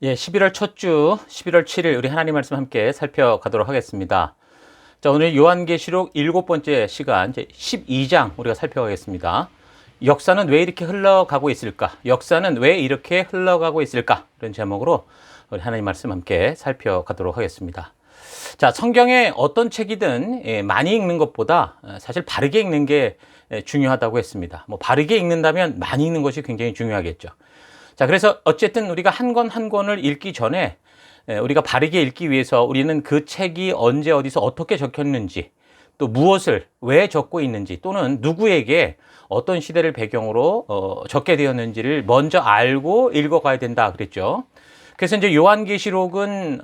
예, 11월 첫 주, 11월 7일 우리 하나님 말씀 함께 살펴가도록 하겠습니다. 자, 오늘 요한계시록 일곱 번째 시간, 이제 12장 우리가 살펴가겠습니다. 역사는 왜 이렇게 흘러가고 있을까? 역사는 왜 이렇게 흘러가고 있을까? 이런 제목으로 우리 하나님 말씀 함께 살펴가도록 하겠습니다. 자, 성경에 어떤 책이든 많이 읽는 것보다 사실 바르게 읽는 게 중요하다고 했습니다. 바르게 읽는다면 많이 읽는 것이 굉장히 중요하겠죠. 자, 그래서 어쨌든 우리가 한 권 한 권을 읽기 전에 우리가 바르게 읽기 위해서 우리는 그 책이 언제 어디서 어떻게 적혔는지, 또 무엇을 왜 적고 있는지, 또는 누구에게 어떤 시대를 배경으로 적게 되었는지를 먼저 알고 읽어가야 된다 그랬죠. 그래서 이제 요한계시록은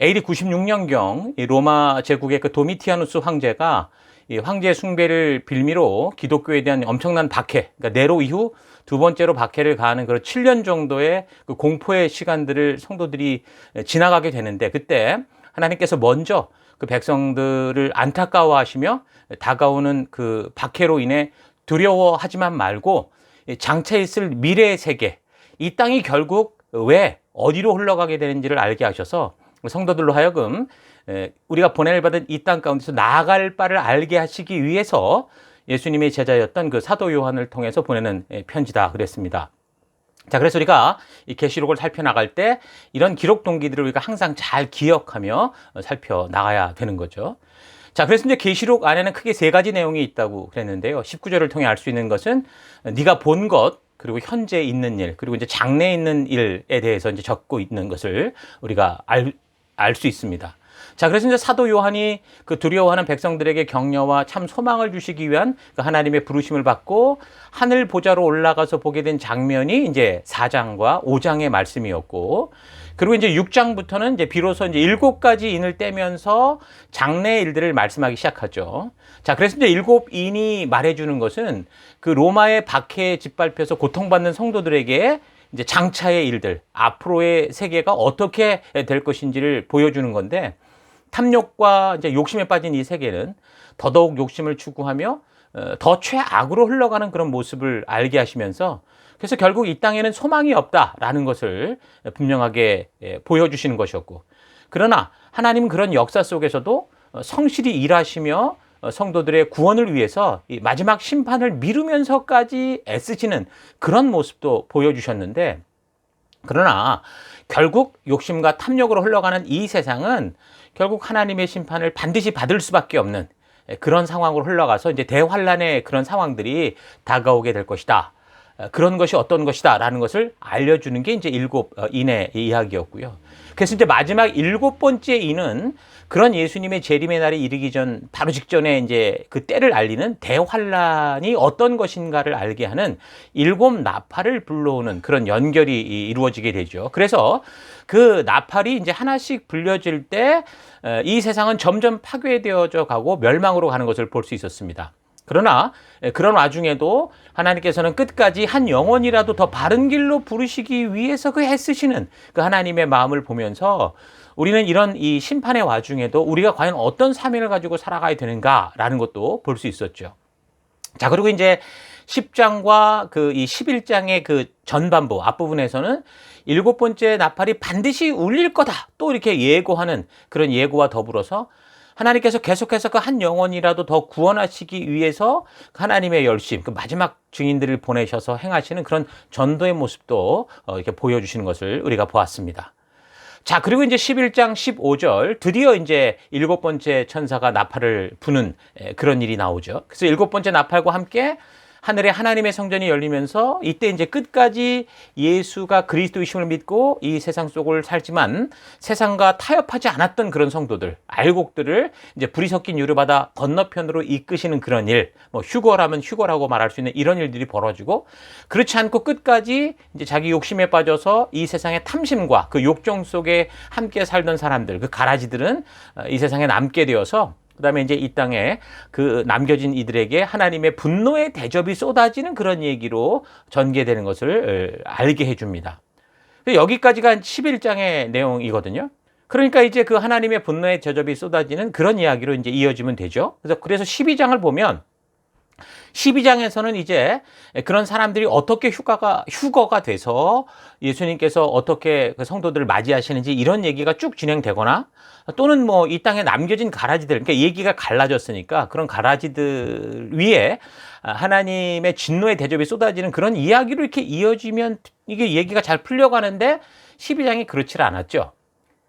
AD 96년경 로마 제국의 그 도미티아누스 황제가 이 황제 숭배를 빌미로 기독교에 대한 엄청난 박해, 그러니까 네로 이후 두 번째로 박해를 가하는 그런 7년 정도의 그 공포의 시간들을 성도들이 지나가게 되는데, 그때 하나님께서 먼저 그 백성들을 안타까워하시며 다가오는 그 박해로 인해 두려워하지만 말고 장차 있을 미래의 세계, 이 땅이 결국 왜 어디로 흘러가게 되는지를 알게 하셔서 성도들로 하여금 우리가 보냄을 받은 이 땅 가운데서 나아갈 바를 알게 하시기 위해서 예수님의 제자였던 그 사도 요한을 통해서 보내는 편지다 그랬습니다. 자, 그래서 우리가 이 계시록을 살펴나갈 때 이런 기록 동기들을 우리가 항상 잘 기억하며 살펴나가야 되는 거죠. 자, 그래서 이제 계시록 안에는 크게 세 가지 내용이 있다고 그랬는데요. 19절을 통해 알 수 있는 것은 네가 본 것, 그리고 현재 있는 일, 그리고 이제 장래에 있는 일에 대해서 이제 적고 있는 것을 우리가 알 수 있습니다. 자, 그래서 이제 사도 요한이 그 두려워하는 백성들에게 격려와 참 소망을 주시기 위한 그 하나님의 부르심을 받고 하늘 보좌로 올라가서 보게 된 장면이 이제 4장과 5장의 말씀이었고, 그리고 이제 6장부터는 이제 비로소 이제 7가지 인을 떼면서 장래의 일들을 말씀하기 시작하죠. 자, 그래서 이제 7인이 말해주는 것은 그 로마의 박해에 짓밟혀서 고통받는 성도들에게 이제 장차의 일들, 앞으로의 세계가 어떻게 될 것인지를 보여주는 건데, 탐욕과 이제 욕심에 빠진 이 세계는 더더욱 욕심을 추구하며 더 최악으로 흘러가는 그런 모습을 알게 하시면서, 그래서 결국 이 땅에는 소망이 없다라는 것을 분명하게 보여주시는 것이었고, 그러나 하나님은 그런 역사 속에서도 성실히 일하시며 성도들의 구원을 위해서 이 마지막 심판을 미루면서까지 애쓰시는 그런 모습도 보여주셨는데, 그러나 결국 욕심과 탐욕으로 흘러가는 이 세상은 결국 하나님의 심판을 반드시 받을 수밖에 없는 그런 상황으로 흘러가서 이제 대환란의 그런 상황들이 다가오게 될 것이다. 그런 것이 어떤 것이다 라는 것을 알려주는 게 이제 7인의 이야기였고요. 그래서 이제 마지막 7번째 인은 그런 예수님의 재림의 날이 이르기 전 바로 직전에 이제 그 때를 알리는 대환란이 어떤 것인가를 알게 하는 7 나팔을 불러오는 그런 연결이 이루어지게 되죠. 그래서 그 나팔이 이제 하나씩 불려질 때 이 세상은 점점 파괴되어져 가고 멸망으로 가는 것을 볼 수 있었습니다. 그러나 그런 와중에도 하나님께서는 끝까지 한 영혼이라도 더 바른 길로 부르시기 위해서 그 애쓰시는 그 하나님의 마음을 보면서 우리는 이런 이 심판의 와중에도 우리가 과연 어떤 사명을 가지고 살아가야 되는가라는 것도 볼 수 있었죠. 자, 그리고 이제 10장과 그 이 11장의 그 전반부 앞부분에서는 7번째 나팔이 반드시 울릴 거다, 또 이렇게 예고하는 그런 예고와 더불어서 하나님께서 계속해서 그 한 영혼이라도 더 구원하시기 위해서 하나님의 열심, 그 마지막 증인들을 보내셔서 행하시는 그런 전도의 모습도 이렇게 보여주시는 것을 우리가 보았습니다. 자, 그리고 이제 11장 15절 드디어 이제 7번째 천사가 나팔을 부는 그런 일이 나오죠. 그래서 7번째 나팔과 함께 하늘에 하나님의 성전이 열리면서 이때 이제 끝까지 예수가 그리스도이심을 믿고 이 세상 속을 살지만 세상과 타협하지 않았던 그런 성도들, 알곡들을 이제 불이 섞인 유를 받아 건너편으로 이끄시는 그런 일, 휴거라면 휴거라고 말할 수 있는 이런 일들이 벌어지고, 그렇지 않고 끝까지 이제 자기 욕심에 빠져서 이 세상의 탐심과 그 욕정 속에 함께 살던 사람들, 그 가라지들은 이 세상에 남게 되어서 그다음에 이제 이 땅에 그 남겨진 이들에게 하나님의 분노의 대접이 쏟아지는 그런 얘기로 전개되는 것을 알게 해줍니다. 여기까지가 11장의 내용이거든요. 그러니까 이제 그 하나님의 분노의 대접이 쏟아지는 그런 이야기로 이제 이어지면 되죠. 그래서 12장을 보면 12장에서는 이제 그런 사람들이 어떻게 휴거가 돼서 예수님께서 어떻게 그 성도들을 맞이하시는지 이런 얘기가 쭉 진행되거나 또는 뭐 이 땅에 남겨진 가라지들, 그러니까 얘기가 갈라졌으니까 그런 가라지들 위에 하나님의 진노의 대접이 쏟아지는 그런 이야기로 이렇게 이어지면 이게 얘기가 잘 풀려가는데 12장이 그렇지 않았죠.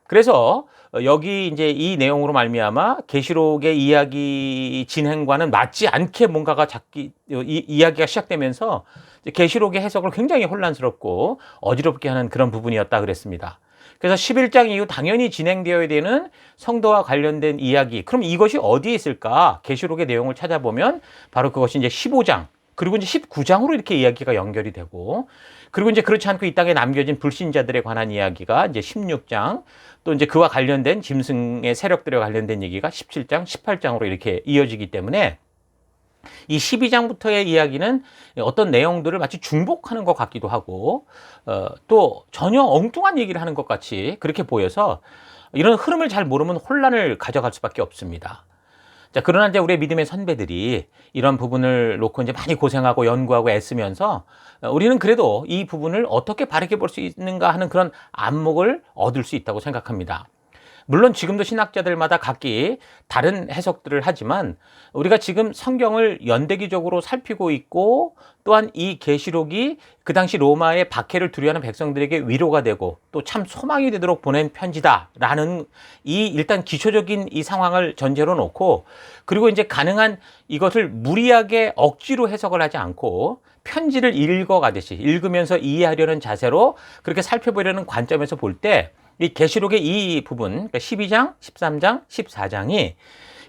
그래서 여기 이제 이 내용으로 말미암아 계시록의 이야기 진행과는 맞지 않게 뭔가가 이야기가 시작되면서 계시록의 해석을 굉장히 혼란스럽고 어지럽게 하는 그런 부분이었다 그랬습니다. 그래서 11장 이후 당연히 진행되어야 되는 성도와 관련된 이야기. 그럼 이것이 어디에 있을까? 계시록의 내용을 찾아보면 바로 그것이 이제 15장 그리고 이제 19장으로 이렇게 이야기가 연결이 되고, 그리고 이제 그렇지 않고 이 땅에 남겨진 불신자들에 관한 이야기가 이제 16장, 또 이제 그와 관련된 짐승의 세력들에 관련된 얘기가 17장, 18장으로 이렇게 이어지기 때문에 이 12장부터의 이야기는 어떤 내용들을 마치 중복하는 것 같기도 하고 또 전혀 엉뚱한 얘기를 하는 것 같이 그렇게 보여서 이런 흐름을 잘 모르면 혼란을 가져갈 수밖에 없습니다. 자, 그러나 이제 우리의 믿음의 선배들이 이런 부분을 놓고 이제 많이 고생하고 연구하고 애쓰면서 우리는 그래도 이 부분을 어떻게 바르게 볼 수 있는가 하는 그런 안목을 얻을 수 있다고 생각합니다. 물론 지금도 신학자들마다 각기 다른 해석들을 하지만 우리가 지금 성경을 연대기적으로 살피고 있고 또한 이 계시록이 그 당시 로마의 박해를 두려워하는 백성들에게 위로가 되고 또 참 소망이 되도록 보낸 편지다라는 이 일단 기초적인 이 상황을 전제로 놓고, 그리고 이제 가능한 이것을 무리하게 억지로 해석을 하지 않고 편지를 읽어가듯이 읽으면서 이해하려는 자세로 그렇게 살펴보려는 관점에서 볼 때 이 계시록의 이 부분, 그러니까 12장, 13장, 14장이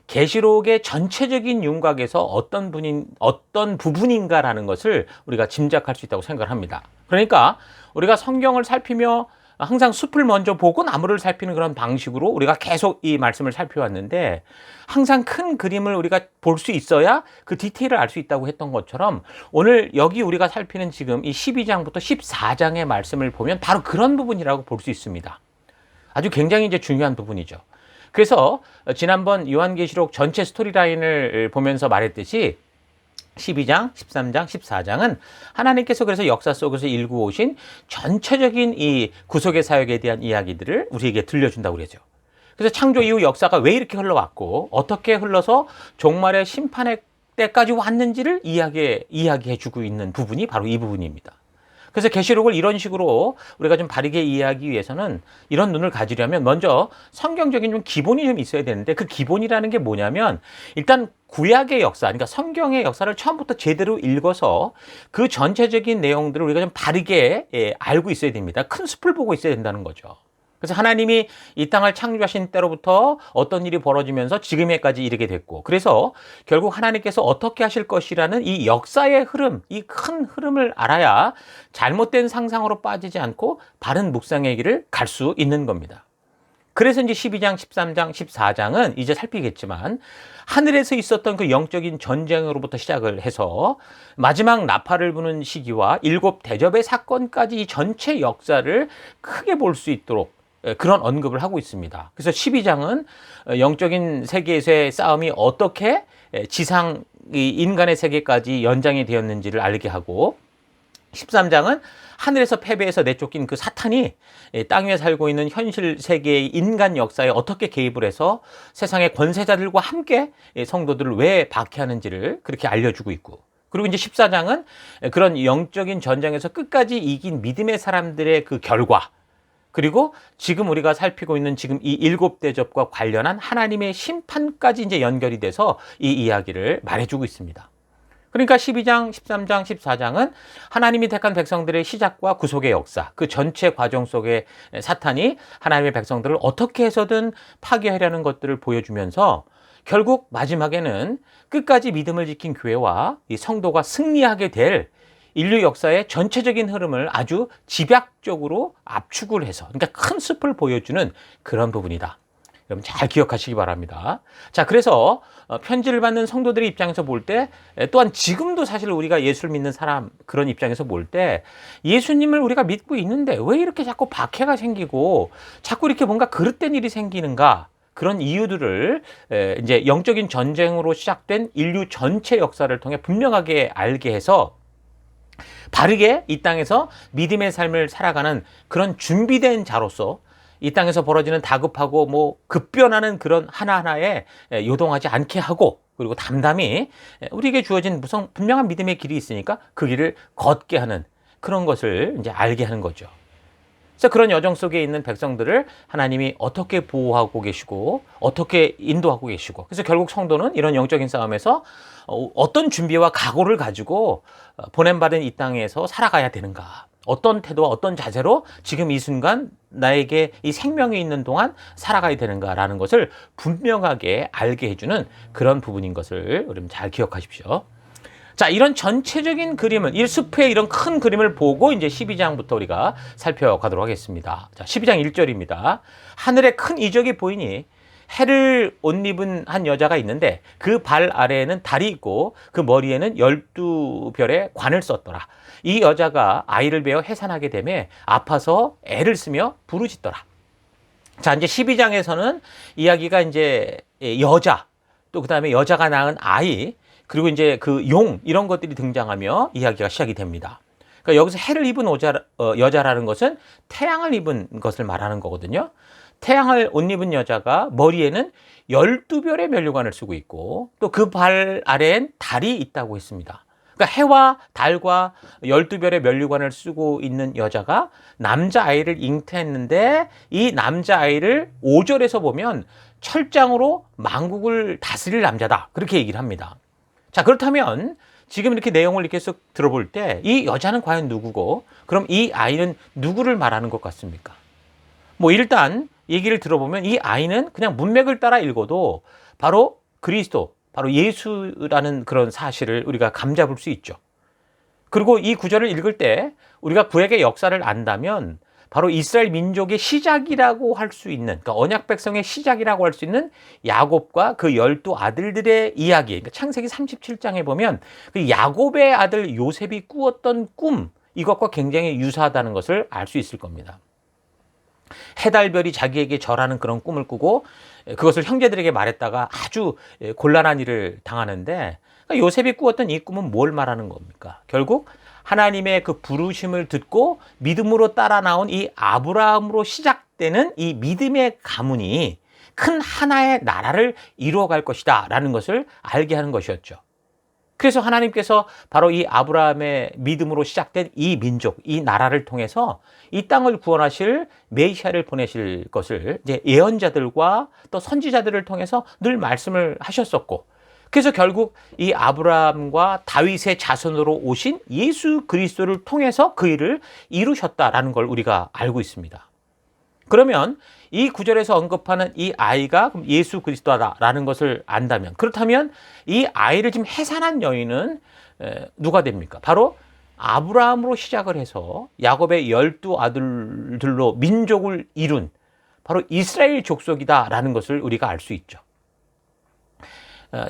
계시록의 전체적인 윤곽에서 어떤 부분인가라는 것을 우리가 짐작할 수 있다고 생각을 합니다. 그러니까 우리가 성경을 살피며 항상 숲을 먼저 보고 나무를 살피는 그런 방식으로 우리가 계속 이 말씀을 살펴왔는데, 항상 큰 그림을 우리가 볼 수 있어야 그 디테일을 알 수 있다고 했던 것처럼 오늘 여기 우리가 살피는 지금 이 12장부터 14장의 말씀을 보면 바로 그런 부분이라고 볼 수 있습니다. 아주 굉장히 이제 중요한 부분이죠. 그래서 지난번 요한계시록 전체 스토리라인을 보면서 말했듯이 12장, 13장, 14장은 하나님께서 그래서 역사 속에서 일구 오신 전체적인 이 구속의 사역에 대한 이야기들을 우리에게 들려준다고 그러죠. 그래서 창조 이후 역사가 왜 이렇게 흘러왔고 어떻게 흘러서 종말의 심판의 때까지 왔는지를 이야기해 주고 있는 부분이 바로 이 부분입니다. 그래서 계시록을 이런 식으로 우리가 좀 바르게 이해하기 위해서는 이런 눈을 가지려면 먼저 성경적인 좀 기본이 좀 있어야 되는데, 그 기본이라는 게 뭐냐면 일단 구약의 역사, 그러니까 성경의 역사를 처음부터 제대로 읽어서 그 전체적인 내용들을 우리가 좀 바르게 알고 있어야 됩니다. 큰 숲을 보고 있어야 된다는 거죠. 그래서 하나님이 이 땅을 창조하신 때로부터 어떤 일이 벌어지면서 지금에까지 이르게 됐고, 그래서 결국 하나님께서 어떻게 하실 것이라는 이 역사의 흐름, 이 큰 흐름을 알아야 잘못된 상상으로 빠지지 않고 바른 묵상의 길을 갈 수 있는 겁니다. 그래서 이제 12장, 13장, 14장은 이제 살피겠지만 하늘에서 있었던 그 영적인 전쟁으로부터 시작을 해서 마지막 나팔을 부는 시기와 7 대접의 사건까지 이 전체 역사를 크게 볼 수 있도록 그런 언급을 하고 있습니다. 그래서 12장은 영적인 세계에서의 싸움이 어떻게 지상 인간의 세계까지 연장이 되었는지를 알게 하고, 13장은 하늘에서 패배해서 내쫓긴 그 사탄이 땅 위에 살고 있는 현실 세계의 인간 역사에 어떻게 개입을 해서 세상의 권세자들과 함께 성도들을 왜 박해하는지를 그렇게 알려주고 있고, 그리고 이제 14장은 그런 영적인 전쟁에서 끝까지 이긴 믿음의 사람들의 그 결과, 그리고 지금 우리가 살피고 있는 지금 이 7 대접과 관련한 하나님의 심판까지 이제 연결이 돼서 이 이야기를 말해주고 있습니다. 그러니까 12장, 13장, 14장은 하나님이 택한 백성들의 시작과 구속의 역사, 그 전체 과정 속에 사탄이 하나님의 백성들을 어떻게 해서든 파괴하려는 것들을 보여주면서 결국 마지막에는 끝까지 믿음을 지킨 교회와 이 성도가 승리하게 될 인류 역사의 전체적인 흐름을 아주 집약적으로 압축을 해서, 그러니까 큰 숲을 보여주는 그런 부분이다. 여러분 잘 기억하시기 바랍니다. 자, 그래서 편지를 받는 성도들의 입장에서 볼 때, 또한 지금도 사실 우리가 예수를 믿는 사람 그런 입장에서 볼 때 예수님을 우리가 믿고 있는데 왜 이렇게 자꾸 박해가 생기고 자꾸 이렇게 뭔가 그릇된 일이 생기는가, 그런 이유들을 이제 영적인 전쟁으로 시작된 인류 전체 역사를 통해 분명하게 알게 해서 바르게 이 땅에서 믿음의 삶을 살아가는 그런 준비된 자로서 이 땅에서 벌어지는 다급하고 뭐 급변하는 그런 하나하나에 요동하지 않게 하고, 그리고 담담히 우리에게 주어진 무슨 분명한 믿음의 길이 있으니까 그 길을 걷게 하는 그런 것을 이제 알게 하는 거죠. 그래서 그런 여정 속에 있는 백성들을 하나님이 어떻게 보호하고 계시고 어떻게 인도하고 계시고, 그래서 결국 성도는 이런 영적인 싸움에서 어떤 준비와 각오를 가지고 보냄받은 이 땅에서 살아가야 되는가, 어떤 태도와 어떤 자세로 지금 이 순간 나에게 이 생명이 있는 동안 살아가야 되는가라는 것을 분명하게 알게 해주는 그런 부분인 것을 여러분 잘 기억하십시오. 자, 이런 전체적인 그림을, 이 숲의 이런 큰 그림을 보고 이제 12장부터 우리가 살펴가도록 하겠습니다. 자, 12장 1절입니다. 하늘에 큰 이적이 보이니 해를 옷 입은 한 여자가 있는데 그 발 아래에는 달이 있고 그 머리에는 12별의 관을 썼더라. 이 여자가 아이를 베어 해산하게 되매 아파서 애를 쓰며 부르짖더라. 자, 이제 12장에서는 이야기가 이제 여자, 또 그 다음에 여자가 낳은 아이, 그리고 이제 그 용, 이런 것들이 등장하며 이야기가 시작이 됩니다. 그러니까 여기서 해를 입은 여자라는 것은 태양을 입은 것을 말하는 거거든요. 태양을 옷 입은 여자가 머리에는 12별의 면류관을 쓰고 있고 또 그 발 아래엔 달이 있다고 했습니다. 그러니까 해와 달과 12별의 면류관을 쓰고 있는 여자가 남자아이를 잉태했는데, 이 남자아이를 5절에서 보면 철장으로 만국을 다스릴 남자다, 그렇게 얘기를 합니다. 자, 그렇다면 지금 이렇게 내용을 이렇게 쓱 들어볼 때 이 여자는 과연 누구고, 그럼 이 아이는 누구를 말하는 것 같습니까? 뭐 일단 얘기를 들어보면 이 아이는 그냥 문맥을 따라 읽어도 바로 그리스도, 바로 예수라는 그런 사실을 우리가 감잡을 수 있죠. 그리고 이 구절을 읽을 때 우리가 구약의 역사를 안다면 바로 이스라엘 민족의 시작이라고 할 수 있는, 그러니까 언약 백성의 시작이라고 할 수 있는 야곱과 그 12아들들의 이야기, 그러니까 창세기 37장에 보면 그 야곱의 아들 요셉이 꾸었던 꿈, 이것과 굉장히 유사하다는 것을 알 수 있을 겁니다. 해달별이 자기에게 절하는 그런 꿈을 꾸고 그것을 형제들에게 말했다가 아주 곤란한 일을 당하는데, 그러니까 요셉이 꾸었던 이 꿈은 뭘 말하는 겁니까? 결국 하나님의 그 부르심을 듣고 믿음으로 따라 나온 이 아브라함으로 시작되는 이 믿음의 가문이 큰 하나의 나라를 이루어갈 것이다 라는 것을 알게 하는 것이었죠. 그래서 하나님께서 바로 이 아브라함의 믿음으로 시작된 이 민족, 이 나라를 통해서 이 땅을 구원하실 메시아를 보내실 것을 이제 예언자들과 또 선지자들을 통해서 늘 말씀을 하셨었고, 그래서 결국 이 아브라함과 다윗의 자손으로 오신 예수 그리스도를 통해서 그 일을 이루셨다라는 걸 우리가 알고 있습니다. 그러면 이 구절에서 언급하는 이 아이가 예수 그리스도다라는 것을 안다면, 그렇다면 이 아이를 지금 해산한 여인은 누가 됩니까? 바로 아브라함으로 시작을 해서 야곱의 12아들들로 민족을 이룬 바로 이스라엘 족속이다라는 것을 우리가 알 수 있죠.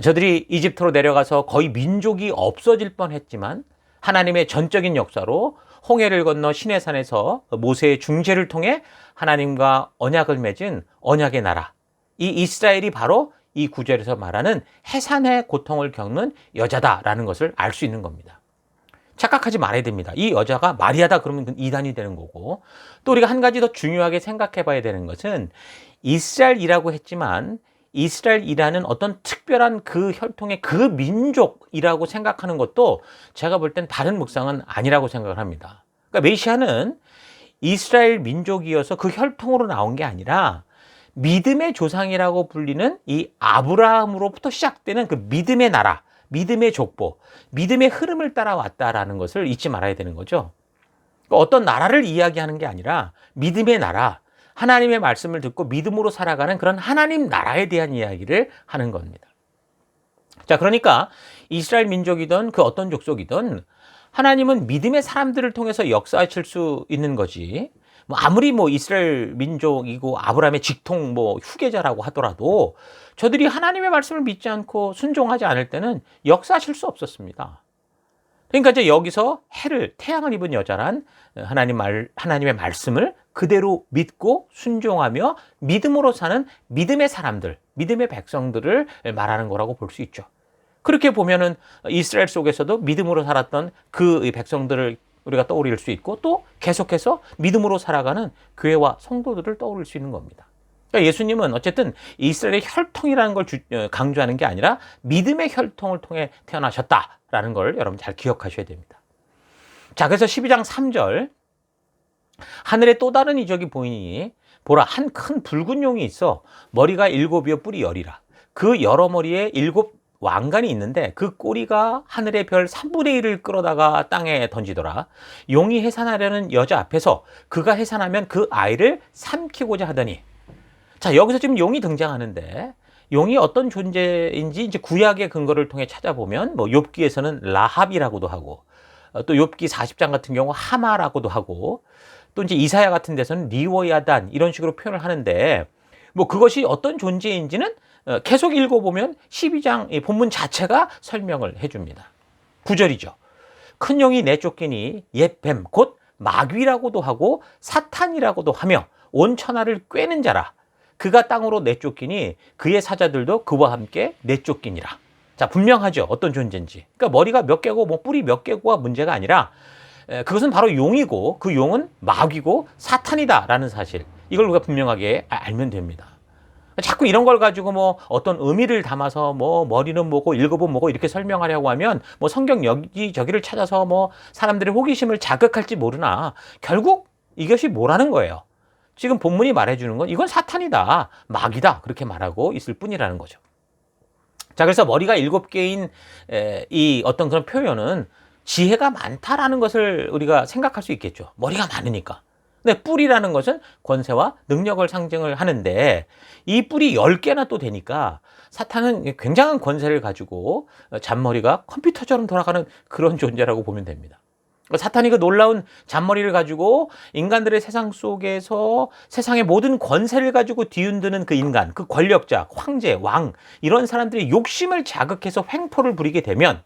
저들이 이집트로 내려가서 거의 민족이 없어질 뻔했지만 하나님의 전적인 역사로 홍해를 건너 시내산에서 모세의 중재를 통해 하나님과 언약을 맺은 언약의 나라, 이 이스라엘이 바로 이 구절에서 말하는 해산의 고통을 겪는 여자다라는 것을 알 수 있는 겁니다. 착각하지 말아야 됩니다. 이 여자가 마리아다 그러면 이단이 되는 거고, 또 우리가 한 가지 더 중요하게 생각해 봐야 되는 것은 이스라엘이라고 했지만 이스라엘이라는 어떤 특별한 그 혈통의 그 민족이라고 생각하는 것도 제가 볼 땐 바른 묵상은 아니라고 생각을 합니다. 그러니까 메시아는 이스라엘 민족이어서 그 혈통으로 나온 게 아니라 믿음의 조상이라고 불리는 이 아브라함으로부터 시작되는 그 믿음의 나라, 믿음의 족보, 믿음의 흐름을 따라왔다라는 것을 잊지 말아야 되는 거죠. 그러니까 어떤 나라를 이야기하는 게 아니라 믿음의 나라, 하나님의 말씀을 듣고 믿음으로 살아가는 그런 하나님 나라에 대한 이야기를 하는 겁니다. 자, 그러니까 이스라엘 민족이든 그 어떤 족속이든 하나님은 믿음의 사람들을 통해서 역사하실 수 있는 거지, 아무리 이스라엘 민족이고 아브라함의 직통 후계자라고 하더라도 저들이 하나님의 말씀을 믿지 않고 순종하지 않을 때는 역사하실 수 없었습니다. 그러니까 이제 여기서 태양을 입은 여자란 하나님의 말씀을 그대로 믿고 순종하며 믿음으로 사는 믿음의 사람들, 믿음의 백성들을 말하는 거라고 볼 수 있죠. 그렇게 보면은 이스라엘 속에서도 믿음으로 살았던 그 백성들을 우리가 떠올릴 수 있고, 또 계속해서 믿음으로 살아가는 교회와 성도들을 떠올릴 수 있는 겁니다. 그러니까 예수님은 어쨌든 이스라엘의 혈통이라는 걸 강조하는 게 아니라 믿음의 혈통을 통해 태어나셨다라는 걸 여러분 잘 기억하셔야 됩니다. 자, 그래서 12장 3절, 하늘에 또 다른 이적이 보이니 보라, 한 큰 붉은 용이 있어 머리가 7이요 뿔이 10이라. 그 여러 머리에 7 왕관이 있는데 그 꼬리가 하늘의 별 3분의 1을 끌어다가 땅에 던지더라. 용이 해산하려는 여자 앞에서 그가 해산하면 그 아이를 삼키고자 하더니. 자, 여기서 지금 용이 등장하는데, 용이 어떤 존재인지 이제 구약의 근거를 통해 찾아보면 뭐 욥기에서는 라합이라고도 하고, 또 욥기 40장 같은 경우 하마라고도 하고, 또 이제 이사야 같은 데서는 리워야단 이런 식으로 표현을 하는데, 뭐 그것이 어떤 존재인지는 계속 읽어보면 12장 본문 자체가 설명을 해줍니다. 9절이죠. 큰 용이 내쫓기니 옛 뱀 곧 마귀라고도 하고 사탄이라고도 하며 온 천하를 꿰는 자라. 그가 땅으로 내쫓기니 그의 사자들도 그와 함께 내쫓기니라. 자, 분명하죠. 어떤 존재인지. 그러니까 머리가 몇 개고 뭐 뿔이 몇 개고가 문제가 아니라 그것은 바로 용이고, 그 용은 마귀고 사탄이다라는 사실, 이걸 우리가 분명하게 알면 됩니다. 자꾸 이런 걸 가지고 뭐 어떤 의미를 담아서 뭐 머리는 뭐고 7은 뭐고 이렇게 설명하려고 하면 뭐 성경 여기저기를 찾아서 뭐 사람들의 호기심을 자극할지 모르나 결국 이것이 뭐라는 거예요. 지금 본문이 말해주는 건 이건 사탄이다, 마귀다, 그렇게 말하고 있을 뿐이라는 거죠. 자, 그래서 머리가 7개인 이 어떤 그런 표현은 지혜가 많다라는 것을 우리가 생각할 수 있겠죠. 머리가 많으니까. 근데 뿔이라는 것은 권세와 능력을 상징을 하는데, 이 뿔이 10개나 또 되니까 사탄은 굉장한 권세를 가지고 잔머리가 컴퓨터처럼 돌아가는 그런 존재라고 보면 됩니다. 사탄이 그 놀라운 잔머리를 가지고 인간들의 세상 속에서 세상의 모든 권세를 가지고 뒤흔드는 그 인간, 그 권력자, 황제, 왕, 이런 사람들이 욕심을 자극해서 횡포를 부리게 되면,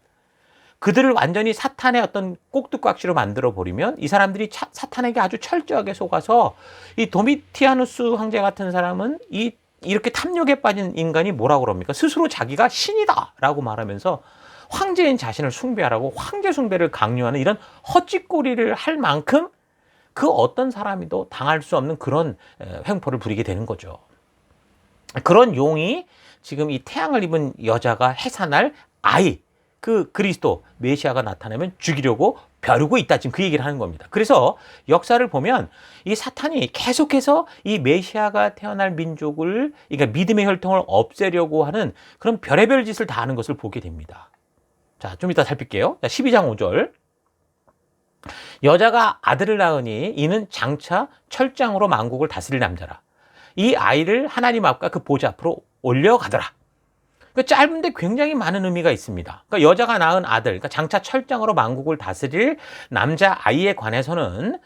그들을 완전히 사탄의 어떤 꼭두각시로 만들어 버리면 이 사람들이 사탄에게 아주 철저하게 속아서, 이 도미티아누스 황제 같은 사람은 이렇게 탐욕에 빠진 인간이 뭐라고 그럽니까? 스스로 자기가 신이다라고 말하면서 황제인 자신을 숭배하라고 황제 숭배를 강요하는 이런 헛짓거리를 할 만큼 그 어떤 사람이도 당할 수 없는 그런 횡포를 부리게 되는 거죠. 그런 용이 지금 이 태양을 입은 여자가 해산할 아이, 그 그리스도 메시아가 나타나면 죽이려고 벼르고 있다, 지금 그 얘기를 하는 겁니다. 그래서 역사를 보면 이 사탄이 계속해서 이 메시아가 태어날 민족을, 그러니까 믿음의 혈통을 없애려고 하는 그런 별의별 짓을 다 하는 것을 보게 됩니다. 자, 좀 이따 살필게요. 12장 5절. 여자가 아들을 낳으니 이는 장차 철장으로 만국을 다스릴 남자라. 이 아이를 하나님 앞과 그 보좌 앞으로 올려가더라. 그러니까 짧은데 굉장히 많은 의미가 있습니다. 그러니까 여자가 낳은 아들, 그러니까 장차 철장으로 만국을 다스릴 남자 아이에 관해서는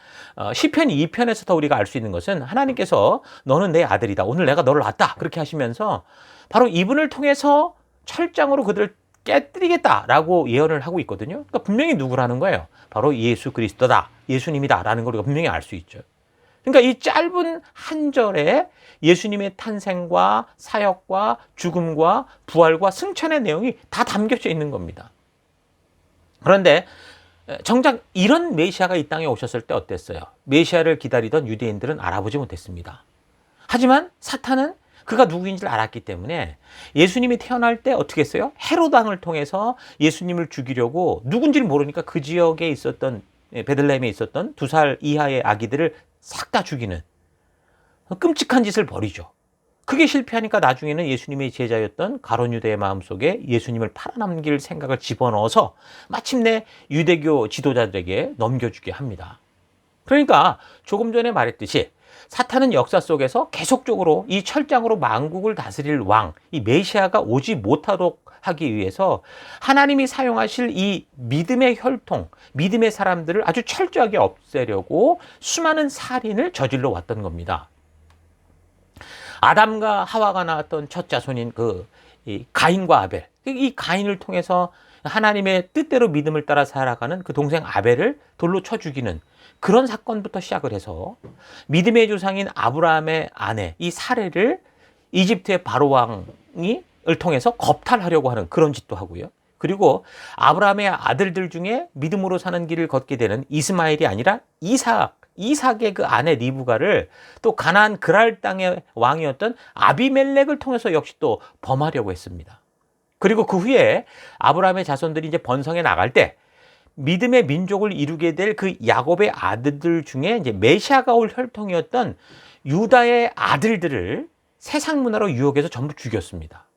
시편 2편에서 우리가 알 수 있는 것은 하나님께서 너는 내 아들이다, 오늘 내가 너를 낳았다, 그렇게 하시면서 바로 이분을 통해서 철장으로 그들을 깨뜨리겠다라고 예언을 하고 있거든요. 그러니까 분명히 누구라는 거예요. 바로 예수 그리스도다, 예수님이다라는 걸 우리가 분명히 알 수 있죠. 그러니까 이 짧은 한 절에 예수님의 탄생과 사역과 죽음과 부활과 승천의 내용이 다 담겨져 있는 겁니다. 그런데 정작 이런 메시아가 이 땅에 오셨을 때 어땠어요? 메시아를 기다리던 유대인들은 알아보지 못했습니다. 하지만 사탄은 그가 누구인지를 알았기 때문에 예수님이 태어날 때 어떻게 했어요? 헤롯 왕을 통해서 예수님을 죽이려고, 누군지를 모르니까 그 지역에 있었던, 베들레헴에 있었던 2살 이하의 아기들을 싹 다 죽이는 끔찍한 짓을 벌이죠. 그게 실패하니까 나중에는 예수님의 제자였던 가룟 유다의 마음속에 예수님을 팔아넘길 생각을 집어넣어서 마침내 유대교 지도자들에게 넘겨주게 합니다. 그러니까 조금 전에 말했듯이 사탄은 역사 속에서 계속적으로 이 철장으로 만국을 다스릴 왕, 이 메시아가 오지 못하도록 하기 위해서 하나님이 사용하실 이 믿음의 혈통, 믿음의 사람들을 아주 철저하게 없애려고 수많은 살인을 저질러 왔던 겁니다. 아담과 하와가 낳았던 첫 자손인 이 가인과 아벨, 이 가인을 통해서 하나님의 뜻대로 믿음을 따라 살아가는 그 동생 아벨을 돌로 쳐 죽이는 그런 사건부터 시작을 해서 믿음의 조상인 아브라함의 아내 이 사례를 이집트의 바로 왕을 통해서 겁탈하려고 하는 그런 짓도 하고요. 그리고 아브라함의 아들들 중에 믿음으로 사는 길을 걷게 되는 이스마엘이 아니라 이삭의 그 아내 리브가를 또 가나안 그랄 땅의 왕이었던 아비멜렉을 통해서 역시 또 범하려고 했습니다. 그리고 그 후에 아브라함의 자손들이 이제 번성해 나갈 때 믿음의 민족을 이루게 될 그 야곱의 아들들 중에 이제 메시아가 올 혈통이었던 유다의 아들들을 세상 문화로 유혹해서 전부 죽였습니다.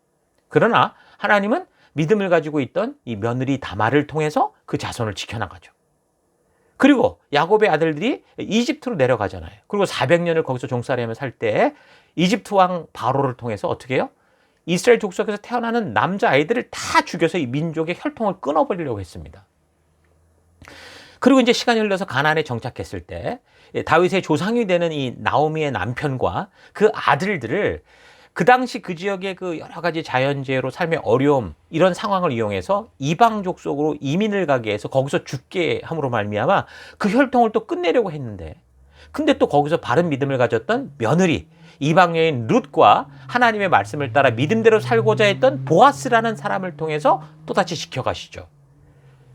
그러나 하나님은 믿음을 가지고 있던 이 며느리 다말을 통해서 그 자손을 지켜나가죠. 그리고 야곱의 아들들이 이집트로 내려가잖아요. 그리고 400년을 거기서 종살이하며 살 때 이집트 왕 바로를 통해서 어떻게 해요? 이스라엘 족속에서 태어나는 남자아이들을 다 죽여서 이 민족의 혈통을 끊어버리려고 했습니다. 그리고 이제 시간이 흘러서 가나안에 정착했을 때 다윗의 조상이 되는 이 나오미의 남편과 그 아들들을 그 당시 그 지역의 그 여러 가지 자연재해로 삶의 어려움 이런 상황을 이용해서 이방 족속으로 이민을 가게 해서 거기서 죽게 함으로 말미암아 그 혈통을 또 끝내려고 했는데 근데 또 거기서 바른 믿음을 가졌던 며느리 이방 여인 룻과 하나님의 말씀을 따라 믿음대로 살고자 했던 보아스라는 사람을 통해서 또다시 지켜가시죠.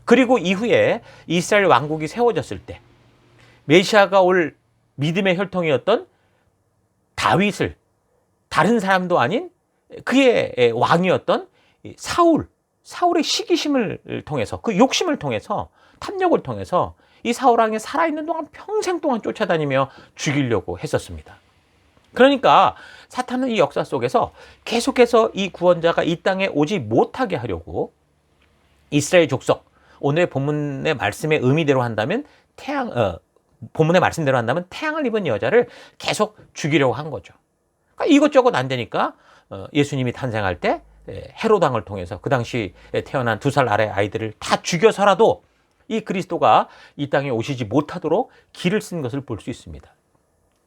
그리고 이후에 이스라엘 왕국이 세워졌을 때 메시아가 올 믿음의 혈통이었던 다윗을 다른 사람도 아닌 그의 왕이었던 사울의 시기심을 통해서 그 욕심을 통해서 탐욕을 통해서 이 사울 왕이 살아있는 동안 평생 동안 쫓아다니며 죽이려고 했었습니다. 그러니까 사탄은 이 역사 속에서 계속해서 이 구원자가 이 땅에 오지 못하게 하려고 이스라엘 족속 오늘 본문의 말씀의 의미대로 한다면 본문의 말씀대로 한다면 태양을 입은 여자를 계속 죽이려고 한 거죠. 그러니까 이것저것 안 되니까 예수님이 탄생할 때 헤롯 왕을 통해서 그 당시 태어난 2살 아래 아이들을 다 죽여서라도 이 그리스도가 이 땅에 오시지 못하도록 길을 쓴 것을 볼 수 있습니다.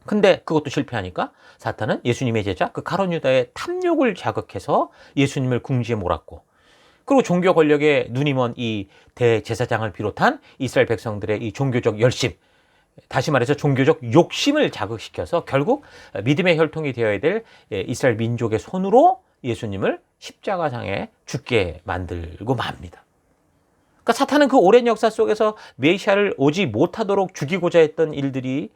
근데 그것도 실패하니까 사탄은 예수님의 제자 그 가룟 유다의 탐욕을 자극해서 예수님을 궁지에 몰았고 그리고 종교 권력에 눈이 먼 이 대제사장을 비롯한 이스라엘 백성들의 이 종교적 열심, 다시 말해서 종교적 욕심을 자극시켜서 결국 믿음의 혈통이 되어야 될 이스라엘 민족의 손으로 예수님을 십자가상에 죽게 만들고 맙니다. 그러니까 사탄은 그 오랜 역사 속에서 메시아를 오지 못하도록 죽이고자 했던 일들이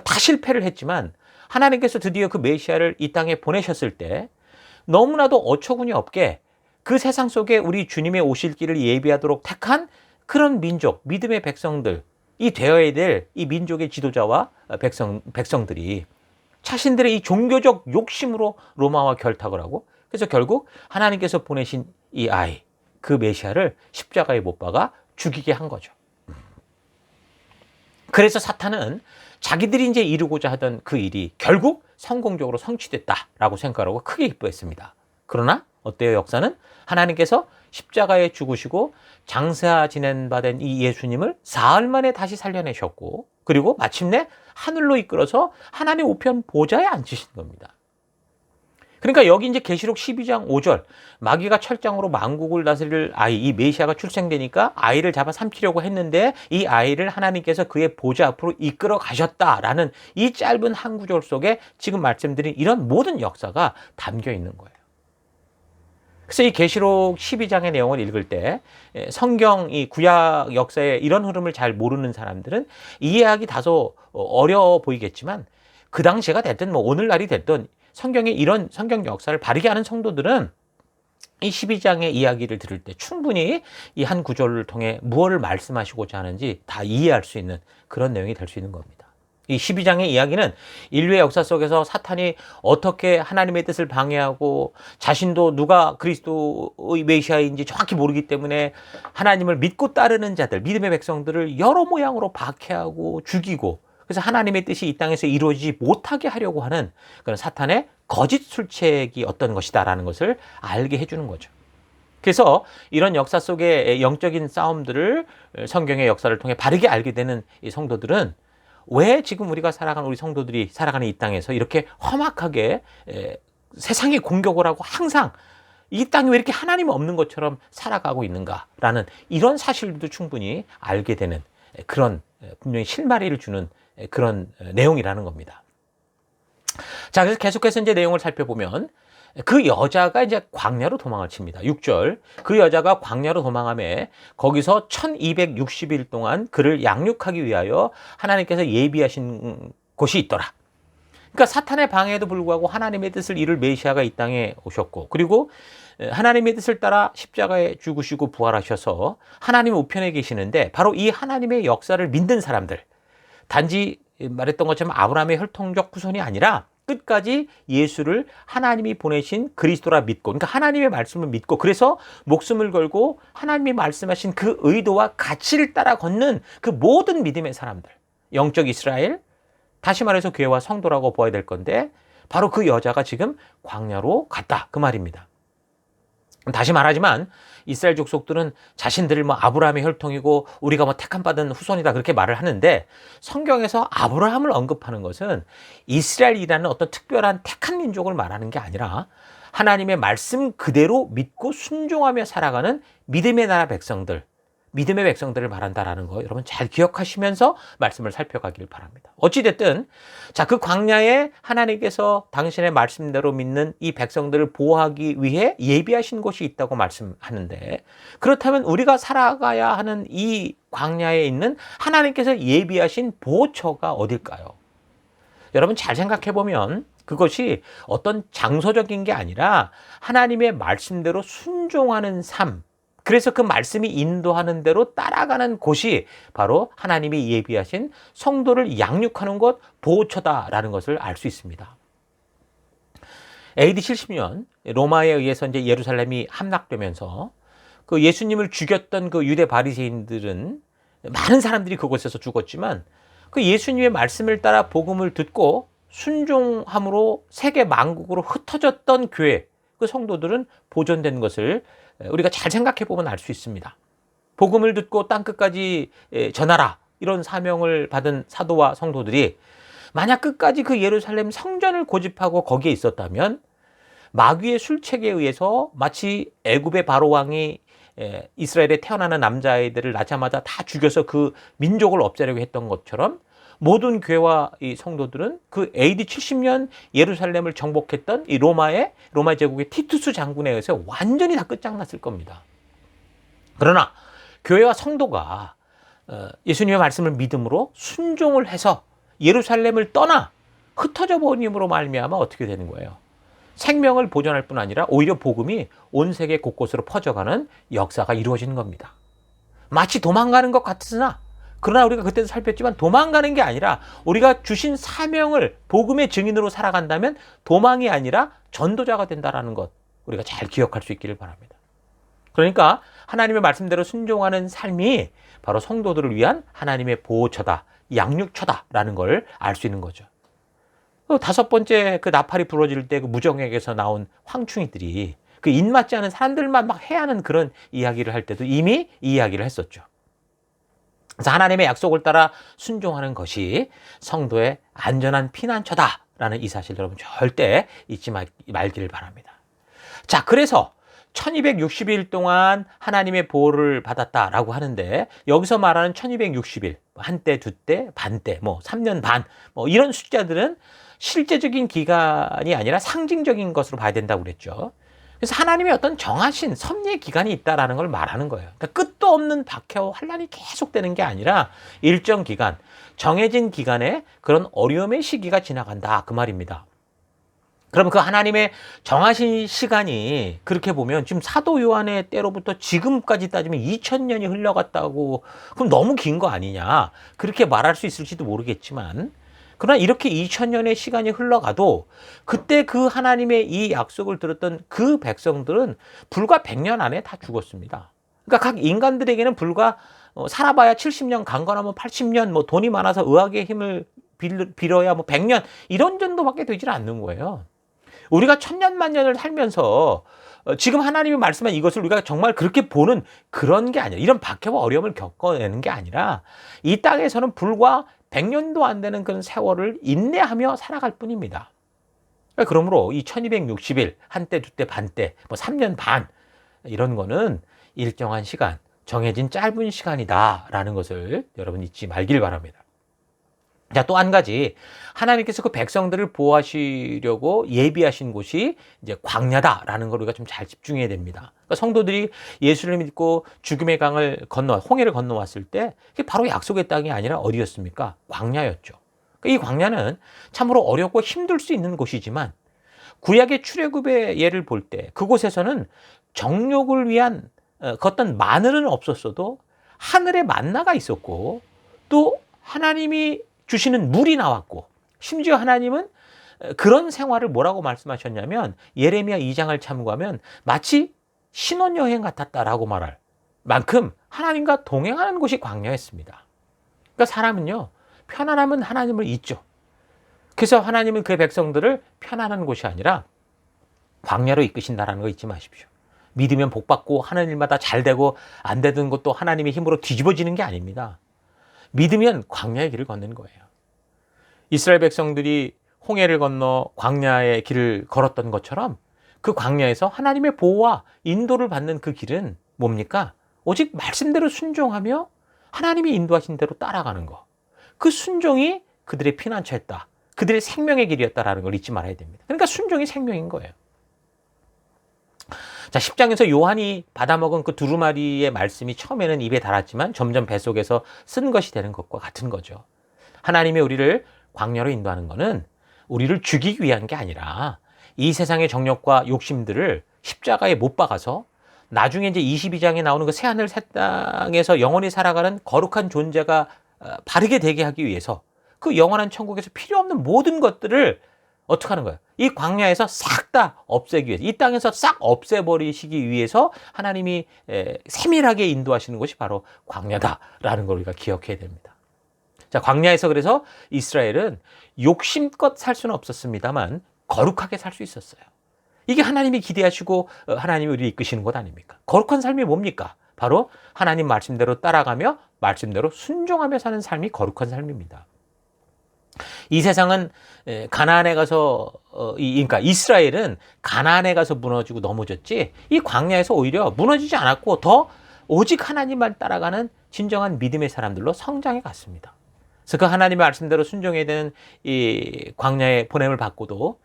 다 실패를 했지만 하나님께서 드디어 그 메시아를 이 땅에 보내셨을 때 너무나도 어처구니 없게 그 세상 속에 우리 주님의 오실 길을 예비하도록 택한 그런 민족, 믿음의 백성들, 이 되어야 될 이 민족의 지도자와 백성들이 자신들의 이 종교적 욕심으로 로마와 결탁을 하고 그래서 결국 하나님께서 보내신 이 아이, 그 메시아를 십자가에 못 박아 죽이게 한 거죠. 그래서 사탄은 자기들이 이제 이루고자 하던 그 일이 결국 성공적으로 성취됐다라고 생각하고 크게 기뻐했습니다. 그러나 어때요? 역사는 하나님께서 십자가에 죽으시고 장사 지낸 바 된 이 예수님을 사흘 만에 다시 살려내셨고 그리고 마침내 하늘로 이끌어서 하나님의 우편 보좌에 앉히신 겁니다. 그러니까 여기 이제 계시록 12장 5절 마귀가 철장으로 만국을 다스릴 아이 이 메시아가 출생되니까 아이를 잡아 삼키려고 했는데 이 아이를 하나님께서 그의 보좌 앞으로 이끌어 가셨다라는 이 짧은 한 구절 속에 지금 말씀드린 이런 모든 역사가 담겨 있는 거예요. 그래서 이 계시록 12장의 내용을 읽을 때 성경 이 구약 역사의 이런 흐름을 잘 모르는 사람들은 이해하기 다소 어려워 보이겠지만 그 당시가 됐든 뭐 오늘날이 됐든 성경의 이런 성경 역사를 바르게 아는 성도들은 이 12장의 이야기를 들을 때 충분히 이 한 구절을 통해 무엇을 말씀하시고자 하는지 다 이해할 수 있는 그런 내용이 될 수 있는 겁니다. 이 12장의 이야기는 인류의 역사 속에서 사탄이 어떻게 하나님의 뜻을 방해하고 자신도 누가 그리스도의 메시아인지 정확히 모르기 때문에 하나님을 믿고 따르는 자들, 믿음의 백성들을 여러 모양으로 박해하고 죽이고 그래서 하나님의 뜻이 이 땅에서 이루어지지 못하게 하려고 하는 그런 사탄의 거짓 술책이 어떤 것이다라는 것을 알게 해주는 거죠. 그래서 이런 역사 속의 영적인 싸움들을 성경의 역사를 통해 바르게 알게 되는 이 성도들은 왜 지금 우리가 살아가는 우리 성도들이 살아가는 이 땅에서 이렇게 험악하게 세상이 공격을 하고 항상 이 땅이 왜 이렇게 하나님 없는 것처럼 살아가고 있는가라는 이런 사실도 충분히 알게 되는 그런 분명히 실마리를 주는 그런 내용이라는 겁니다. 자, 그래서 계속해서 이제 내용을 살펴보면 그 여자가 이제 광야로 도망을 칩니다. 6절. 그 여자가 광야로 도망함에 거기서 1260일 동안 그를 양육하기 위하여 하나님께서 예비하신 곳이 있더라. 그러니까 사탄의 방해에도 불구하고 하나님의 뜻을 이룰 메시아가 이 땅에 오셨고, 그리고 하나님의 뜻을 따라 십자가에 죽으시고 부활하셔서 하나님의 우편에 계시는데, 바로 이 하나님의 역사를 믿는 사람들, 단지 말했던 것처럼 아브라함의 혈통적 후손이 아니라 끝까지 예수를 하나님이 보내신 그리스도라 믿고, 그러니까 하나님의 말씀을 믿고, 그래서 목숨을 걸고 하나님이 말씀하신 그 의도와 가치를 따라 걷는 그 모든 믿음의 사람들, 영적 이스라엘, 다시 말해서 교회와 성도라고 보아야 될 건데, 바로 그 여자가 지금 광야로 갔다, 그 말입니다. 다시 말하지만 이스라엘 족속들은 자신들을 뭐 아브라함의 혈통이고 우리가 뭐 택함 받은 후손이다 그렇게 말을 하는데, 성경에서 아브라함을 언급하는 것은 이스라엘이라는 어떤 특별한 택한 민족을 말하는 게 아니라 하나님의 말씀 그대로 믿고 순종하며 살아가는 믿음의 나라 백성들, 믿음의 백성들을 말한다라는 거 여러분 잘 기억하시면서 말씀을 살펴가길 바랍니다. 어찌됐든 자, 그 광야에 하나님께서 당신의 말씀대로 믿는 이 백성들을 보호하기 위해 예비하신 곳이 있다고 말씀하는데, 그렇다면 우리가 살아가야 하는 이 광야에 있는 하나님께서 예비하신 보호처가 어딜까요? 여러분 잘 생각해 보면 그것이 어떤 장소적인 게 아니라 하나님의 말씀대로 순종하는 삶, 그래서 그 말씀이 인도하는 대로 따라가는 곳이 바로 하나님이 예비하신 성도를 양육하는 곳, 보호처다라는 것을 알 수 있습니다. AD 70년 로마에 의해서 이제 예루살렘이 함락되면서 그 예수님을 죽였던 그 유대 바리새인들은, 많은 사람들이 그곳에서 죽었지만 그 예수님의 말씀을 따라 복음을 듣고 순종함으로 세계 만국으로 흩어졌던 교회, 그 성도들은 보존된 것을 우리가 잘 생각해 보면 알 수 있습니다. 복음을 듣고 땅끝까지 전하라, 이런 사명을 받은 사도와 성도들이 만약 끝까지 그 예루살렘 성전을 고집하고 거기에 있었다면 마귀의 술책에 의해서 마치 애굽의 바로 왕이 이스라엘에 태어나는 남자아이들을 낳자마자 다 죽여서 그 민족을 없애려고 했던 것처럼 모든 교회와 이 성도들은 그 AD 70년 예루살렘을 정복했던 이 로마 제국의 티투스 장군에 의해서 완전히 다 끝장났을 겁니다. 그러나 교회와 성도가 예수님의 말씀을 믿음으로 순종을 해서 예루살렘을 떠나 흩어져 버림으로 말미암아 어떻게 되는 거예요? 생명을 보존할 뿐 아니라 오히려 복음이 온 세계 곳곳으로 퍼져가는 역사가 이루어지는 겁니다. 마치 도망가는 것 같으나, 그러나 우리가 그때도 살폈지만 도망가는 게 아니라 우리가 주신 사명을 복음의 증인으로 살아간다면 도망이 아니라 전도자가 된다는 것, 우리가 잘 기억할 수 있기를 바랍니다. 그러니까 하나님의 말씀대로 순종하는 삶이 바로 성도들을 위한 하나님의 보호처다, 양육처다라는 걸 알 수 있는 거죠. 다섯 번째, 그 나팔이 부러질 때 그 무정액에서 나온 황충이들이 그 입맞지 않은 사람들만 막 해하는 그런 이야기를 할 때도 이미 이 이야기를 했었죠. 그래서 하나님의 약속을 따라 순종하는 것이 성도의 안전한 피난처다라는 이 사실 여러분 절대 잊지 말기를 바랍니다. 자, 그래서 1260일 동안 하나님의 보호를 받았다라고 하는데, 여기서 말하는 1260일, 한때, 두때, 반때, 뭐 3년 반, 뭐 이런 숫자들은 실제적인 기간이 아니라 상징적인 것으로 봐야 된다고 그랬죠. 그래서 하나님의 어떤 정하신 섭리의 기간이 있다라는 걸 말하는 거예요. 그러니까 끝도 없는 박해와 환란이 계속되는 게 아니라 일정 기간, 정해진 기간에 그런 어려움의 시기가 지나간다, 그 말입니다. 그럼 그 하나님의 정하신 시간이 그렇게 보면 지금 사도 요한의 때로부터 지금까지 따지면 2000년이 흘러갔다고, 그럼 너무 긴 거 아니냐, 그렇게 말할 수 있을지도 모르겠지만, 그러나 이렇게 2000년의 시간이 흘러가도 그때 그 하나님의 이 약속을 들었던 그 백성들은 불과 100년 안에 다 죽었습니다. 그러니까 각 인간들에게는 불과 살아봐야 70년, 강건하면 80년, 뭐 돈이 많아서 의학의 힘을 빌어야 뭐 100년, 이런 정도밖에 되질 않는 거예요. 우리가 천년 만년을 살면서 지금 하나님이 말씀한 이것을 우리가 정말 그렇게 보는 그런 게 아니라, 이런 박해와 어려움을 겪어내는 게 아니라 이 땅에서는 불과 100년도 안 되는 그런 세월을 인내하며 살아갈 뿐입니다. 그러므로 이 1260일, 한때, 두때, 반때, 뭐 3년 반, 이런 거는 일정한 시간, 정해진 짧은 시간이다라는 것을 여러분 잊지 말길 바랍니다. 자, 또 한 가지, 하나님께서 그 백성들을 보호하시려고 예비하신 곳이 이제 광야다라는 걸 우리가 좀 잘 집중해야 됩니다. 그러니까 성도들이 예수를 믿고 죽음의 강을 홍해를 건너왔을 때 그게 바로 약속의 땅이 아니라 어디였습니까? 광야였죠. 그러니까 이 광야는 참으로 어렵고 힘들 수 있는 곳이지만 구약의 출애굽의 예를 볼 때 그곳에서는 정욕을 위한 어떤 마늘은 없었어도 하늘에 만나가 있었고 또 하나님이 주시는 물이 나왔고 심지어 하나님은 그런 생활을 뭐라고 말씀하셨냐면 예레미야 2장을 참고하면 마치 신혼여행 같았다라고 말할 만큼 하나님과 동행하는 곳이 광야였습니다. 그러니까 사람은요 편안하면 하나님을 잊죠. 그래서 하나님은 그의 백성들을 편안한 곳이 아니라 광야로 이끄신다라는 거 잊지 마십시오. 믿으면 복받고 하는 일마다 잘 되고 안 되던 것도 하나님의 힘으로 뒤집어지는 게 아닙니다. 믿으면 광야의 길을 걷는 거예요. 이스라엘 백성들이 홍해를 건너 광야의 길을 걸었던 것처럼 그 광야에서 하나님의 보호와 인도를 받는 그 길은 뭡니까? 오직 말씀대로 순종하며 하나님이 인도하신 대로 따라가는 거. 그 순종이 그들의 피난처였다. 그들의 생명의 길이었다라는 걸 잊지 말아야 됩니다. 그러니까 순종이 생명인 거예요. 자, 10장에서 요한이 받아먹은 그 두루마리의 말씀이 처음에는 입에 달았지만 점점 뱃속에서 쓴 것이 되는 것과 같은 거죠. 하나님이 우리를 광야로 인도하는 것은 우리를 죽이기 위한 게 아니라 이 세상의 정욕과 욕심들을 십자가에 못 박아서 나중에 이제 22장에 나오는 그 새하늘 새 땅에서 영원히 살아가는 거룩한 존재가 바르게 되게 하기 위해서 그 영원한 천국에서 필요 없는 모든 것들을 어떻게 하는 거예요? 이 광야에서 싹 다 없애기 위해서, 이 땅에서 싹 없애버리시기 위해서 하나님이 세밀하게 인도하시는 것이 바로 광야다라는 걸 우리가 기억해야 됩니다. 자, 광야에서 그래서 이스라엘은 욕심껏 살 수는 없었습니다만 거룩하게 살 수 있었어요. 이게 하나님이 기대하시고 하나님이 우리를 이끄시는 것 아닙니까? 거룩한 삶이 뭡니까? 바로 하나님 말씀대로 따라가며 말씀대로 순종하며 사는 삶이 거룩한 삶입니다. 이 세상은 가나안에 가서 그러니까 이스라엘은 가나안에 가서 무너지고 넘어졌지 이 광야에서 오히려 무너지지 않았고 더 오직 하나님만 따라가는 진정한 믿음의 사람들로 성장해 갔습니다. 그래서 그 하나님의 말씀대로 순종해야 되는 이 광야의 보냄을 받고도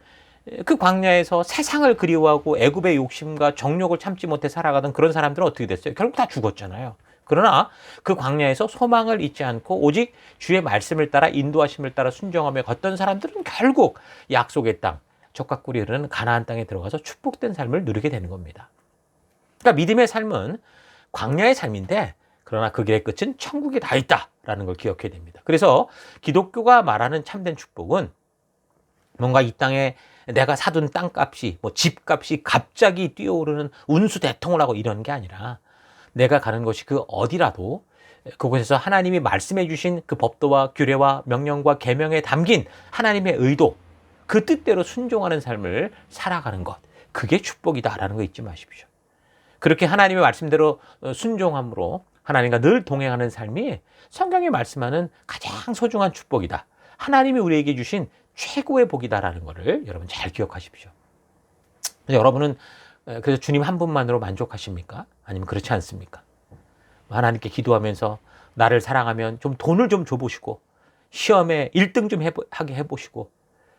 그 광야에서 세상을 그리워하고 애굽의 욕심과 정욕을 참지 못해 살아가던 그런 사람들은 어떻게 됐어요? 결국 다 죽었잖아요. 그러나 그 광야에서 소망을 잊지 않고 오직 주의 말씀을 따라 인도하심을 따라 순종하며 걷던 사람들은 결국 약속의 땅, 젖과 꿀이 흐르는 가나안 땅에 들어가서 축복된 삶을 누리게 되는 겁니다. 그러니까 믿음의 삶은 광야의 삶인데 그러나 그 길의 끝은 천국에 다 있다라는 걸 기억해야 됩니다. 그래서 기독교가 말하는 참된 축복은 뭔가 이 땅에 내가 사둔 땅값이 집값이 갑자기 뛰어오르는 운수대통을 하고 이런 게 아니라 내가 가는 것이 그 어디라도 그곳에서 하나님이 말씀해 주신 그 법도와 규례와 명령과 계명에 담긴 하나님의 의도, 그 뜻대로 순종하는 삶을 살아가는 것, 그게 축복이다라는 거 잊지 마십시오. 그렇게 하나님의 말씀대로 순종함으로 하나님과 늘 동행하는 삶이 성경이 말씀하는 가장 소중한 축복이다. 하나님이 우리에게 주신 최고의 복이다라는 것을 여러분 잘 기억하십시오. 여러분은 그래서 주님 한 분만으로 만족하십니까? 아니면 그렇지 않습니까? 하나님께 기도하면서 나를 사랑하면 좀 돈을 좀 줘보시고 시험에 1등 좀 하게 해보시고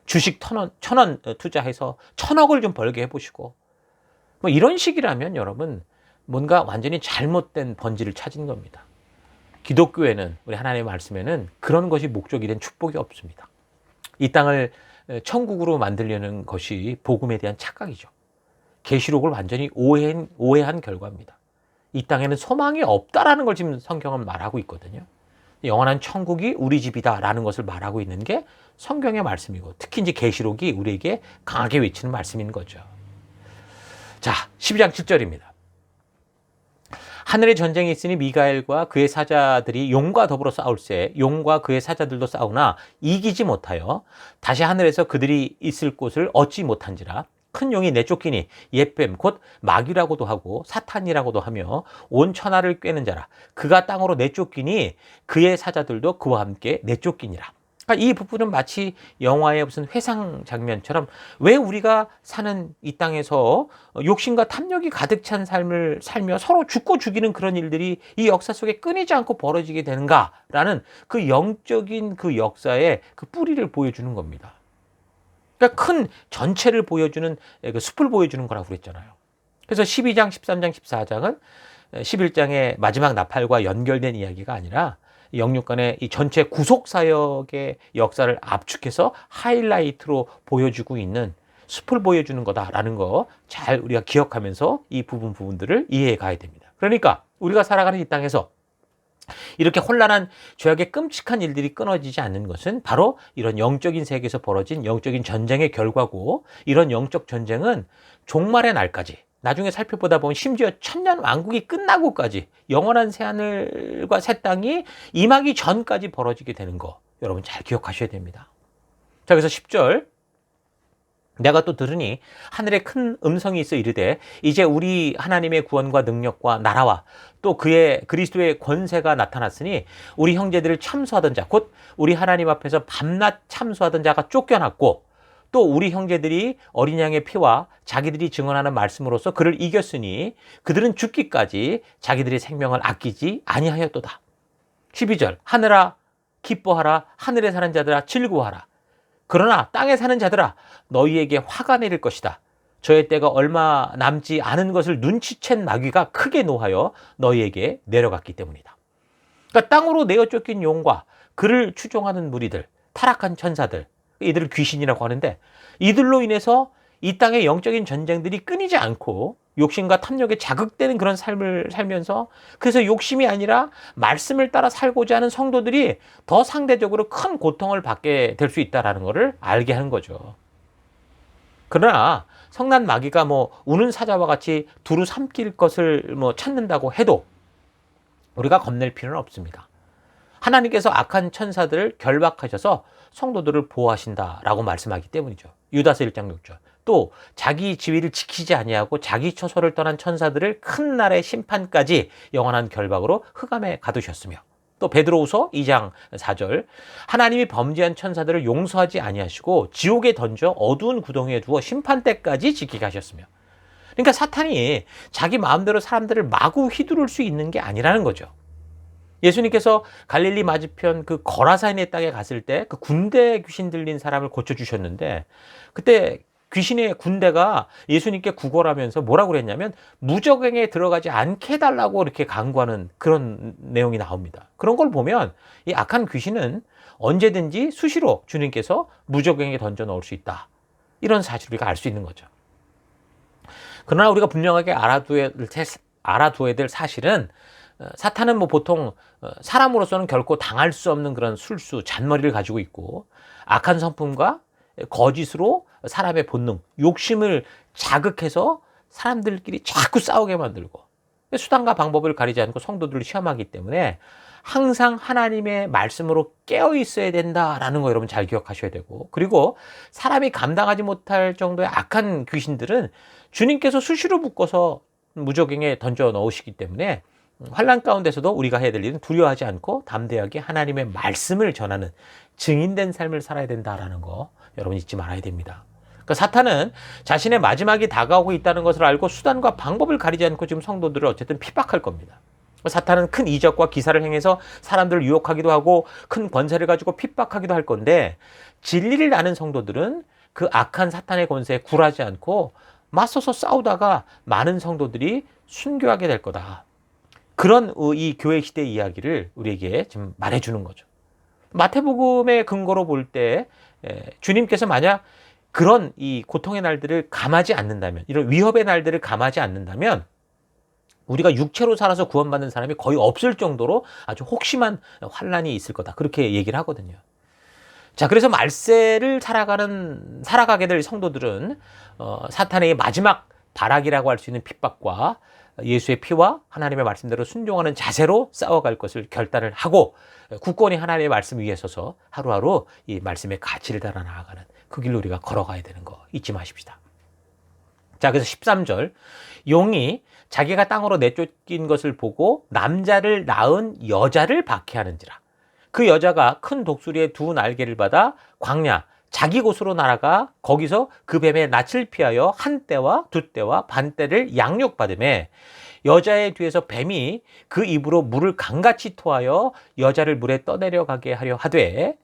주식 1,000원 투자해서 1,000억을 좀 벌게 해보시고 이런 식이라면 여러분 뭔가 완전히 잘못된 번지를 찾은 겁니다. 기독교에는 우리 하나님의 말씀에는 그런 것이 목적이 된 축복이 없습니다. 이 땅을 천국으로 만들려는 것이 복음에 대한 착각이죠. 계시록을 완전히 오해한 결과입니다. 이 땅에는 소망이 없다라는 걸 지금 성경은 말하고 있거든요. 영원한 천국이 우리 집이다라는 것을 말하고 있는 게 성경의 말씀이고 특히 이제 계시록이 우리에게 강하게 외치는 말씀인 거죠. 자, 12장 7절입니다. 하늘에 전쟁이 있으니 미가엘과 그의 사자들이 용과 더불어 싸울세 용과 그의 사자들도 싸우나 이기지 못하여 다시 하늘에서 그들이 있을 곳을 얻지 못한지라 큰 용이 내쫓기니 옛뱀 곧 마귀라고도 하고 사탄이라고도 하며 온 천하를 꿰는 자라 그가 땅으로 내쫓기니 그의 사자들도 그와 함께 내쫓기니라. 그러니까 이 부분은 마치 영화의 무슨 회상 장면처럼 왜 우리가 사는 이 땅에서 욕심과 탐욕이 가득 찬 삶을 살며 서로 죽고 죽이는 그런 일들이 이 역사 속에 끊이지 않고 벌어지게 되는가라는 그 영적인 그 역사의 그 뿌리를 보여주는 겁니다. 그러니까 큰 전체를 보여주는 그 숲을 보여주는 거라고 그랬잖아요. 그래서 12장, 13장, 14장은 11장의 마지막 나팔과 연결된 이야기가 아니라 영육간의 이 전체 구속 사역의 역사를 압축해서 하이라이트로 보여주고 있는 숲을 보여주는 거다라는 거 잘 우리가 기억하면서 이 부분들을 이해해 가야 됩니다. 그러니까 우리가 살아가는 이 땅에서 이렇게 혼란한 죄악의 끔찍한 일들이 끊어지지 않는 것은 바로 이런 영적인 세계에서 벌어진 영적인 전쟁의 결과고, 이런 영적 전쟁은 종말의 날까지, 나중에 살펴보다 보면 심지어 천년 왕국이 끝나고까지 영원한 새하늘과 새 땅이 임하기 전까지 벌어지게 되는 거 여러분 잘 기억하셔야 됩니다. 자, 그래서 10절, 내가 또 들으니 하늘에 큰 음성이 있어 이르되 이제 우리 하나님의 구원과 능력과 나라와 또 그의 그리스도의 권세가 나타났으니 우리 형제들을 참수하던 자, 곧 우리 하나님 앞에서 밤낮 참수하던 자가 쫓겨났고, 또 우리 형제들이 어린 양의 피와 자기들이 증언하는 말씀으로써 그를 이겼으니 그들은 죽기까지 자기들의 생명을 아끼지 아니하였도다. 12절, 하늘아 기뻐하라, 하늘에 사는 자들아 즐거워하라. 그러나 땅에 사는 자들아 너희에게 화가 내릴 것이다. 저의 때가 얼마 남지 않은 것을 눈치챈 마귀가 크게 노하여 너희에게 내려갔기 때문이다. 그러니까 땅으로 내어 쫓긴 용과 그를 추종하는 무리들, 타락한 천사들, 이들을 귀신이라고 하는데, 이들로 인해서 이 땅의 영적인 전쟁들이 끊이지 않고 욕심과 탐욕에 자극되는 그런 삶을 살면서, 그래서 욕심이 아니라 말씀을 따라 살고자 하는 성도들이 더 상대적으로 큰 고통을 받게 될 수 있다는 것을 알게 하는 거죠. 그러나 성난 마귀가 우는 사자와 같이 두루 삼킬 것을 찾는다고 해도 우리가 겁낼 필요는 없습니다. 하나님께서 악한 천사들을 결박하셔서 성도들을 보호하신다라고 말씀하기 때문이죠. 유다서 1장 6절. 또 자기 지위를 지키지 아니하고 자기 처소를 떠난 천사들을 큰 날의 심판까지 영원한 결박으로 흑암에 가두셨으며, 또 베드로후서 2장 4절. 하나님이 범죄한 천사들을 용서하지 아니하시고 지옥에 던져 어두운 구덩이에 두어 심판 때까지 지키게 하셨으며. 그러니까 사탄이 자기 마음대로 사람들을 마구 휘두를 수 있는 게 아니라는 거죠. 예수님께서 갈릴리 맞은편 그 거라사인의 땅에 갔을 때 그 군대 귀신 들린 사람을 고쳐주셨는데, 그때 귀신의 군대가 예수님께 구걸하면서 뭐라고 그랬냐면 무적행에 들어가지 않게 해달라고 이렇게 강구하는 그런 내용이 나옵니다. 그런 걸 보면 이 악한 귀신은 언제든지 수시로 주님께서 무적행에 던져 넣을 수 있다, 이런 사실을 우리가 알 수 있는 거죠. 그러나 우리가 분명하게 알아두어야 될 사실은, 사탄은 보통 사람으로서는 결코 당할 수 없는 그런 술수, 잔머리를 가지고 있고, 악한 성품과 거짓으로 사람의 본능, 욕심을 자극해서 사람들끼리 자꾸 싸우게 만들고, 수단과 방법을 가리지 않고 성도들을 시험하기 때문에 항상 하나님의 말씀으로 깨어 있어야 된다라는 거 여러분 잘 기억하셔야 되고, 그리고 사람이 감당하지 못할 정도의 악한 귀신들은 주님께서 수시로 묶어서 무적행에 던져 넣으시기 때문에 환난 가운데서도 우리가 해야 될 일은 두려워하지 않고 담대하게 하나님의 말씀을 전하는 증인된 삶을 살아야 된다라는 거 여러분 잊지 말아야 됩니다. 그러니까 사탄은 자신의 마지막이 다가오고 있다는 것을 알고 수단과 방법을 가리지 않고 지금 성도들을 어쨌든 핍박할 겁니다. 사탄은 큰 이적과 기사를 행해서 사람들을 유혹하기도 하고 큰 권세를 가지고 핍박하기도 할 건데, 진리를 아는 성도들은 그 악한 사탄의 권세에 굴하지 않고 맞서서 싸우다가 많은 성도들이 순교하게 될 거다. 그런 이 교회 시대 이야기를 우리에게 지금 말해주는 거죠. 마태복음의 근거로 볼 때 주님께서 만약 그런 이 고통의 날들을 감하지 않는다면, 이런 위협의 날들을 감하지 않는다면 우리가 육체로 살아서 구원받는 사람이 거의 없을 정도로 아주 혹심한 환난이 있을 거다, 그렇게 얘기를 하거든요. 자, 그래서 말세를 살아가게 될 성도들은 사탄의 마지막 발악이라고 할 수 있는 핍박과 예수의 피와 하나님의 말씀대로 순종하는 자세로 싸워갈 것을 결단을 하고, 굳건히 하나님의 말씀 위에 서서 하루하루 이 말씀의 가치를 달아 나아가는 그 길로 우리가 걸어가야 되는 거 잊지 마십시다. 자, 그래서 13절, 용이 자기가 땅으로 내쫓긴 것을 보고 남자를 낳은 여자를 박해하는지라. 그 여자가 큰 독수리의 두 날개를 받아 광야 자기 곳으로 날아가 거기서 그 뱀의 낯을 피하여 한 떼와 두 떼와 반 떼를 양육받으매 여자의 뒤에서 뱀이 그 입으로 물을 강같이 토하여 여자를 물에 떠내려가게 하려 하되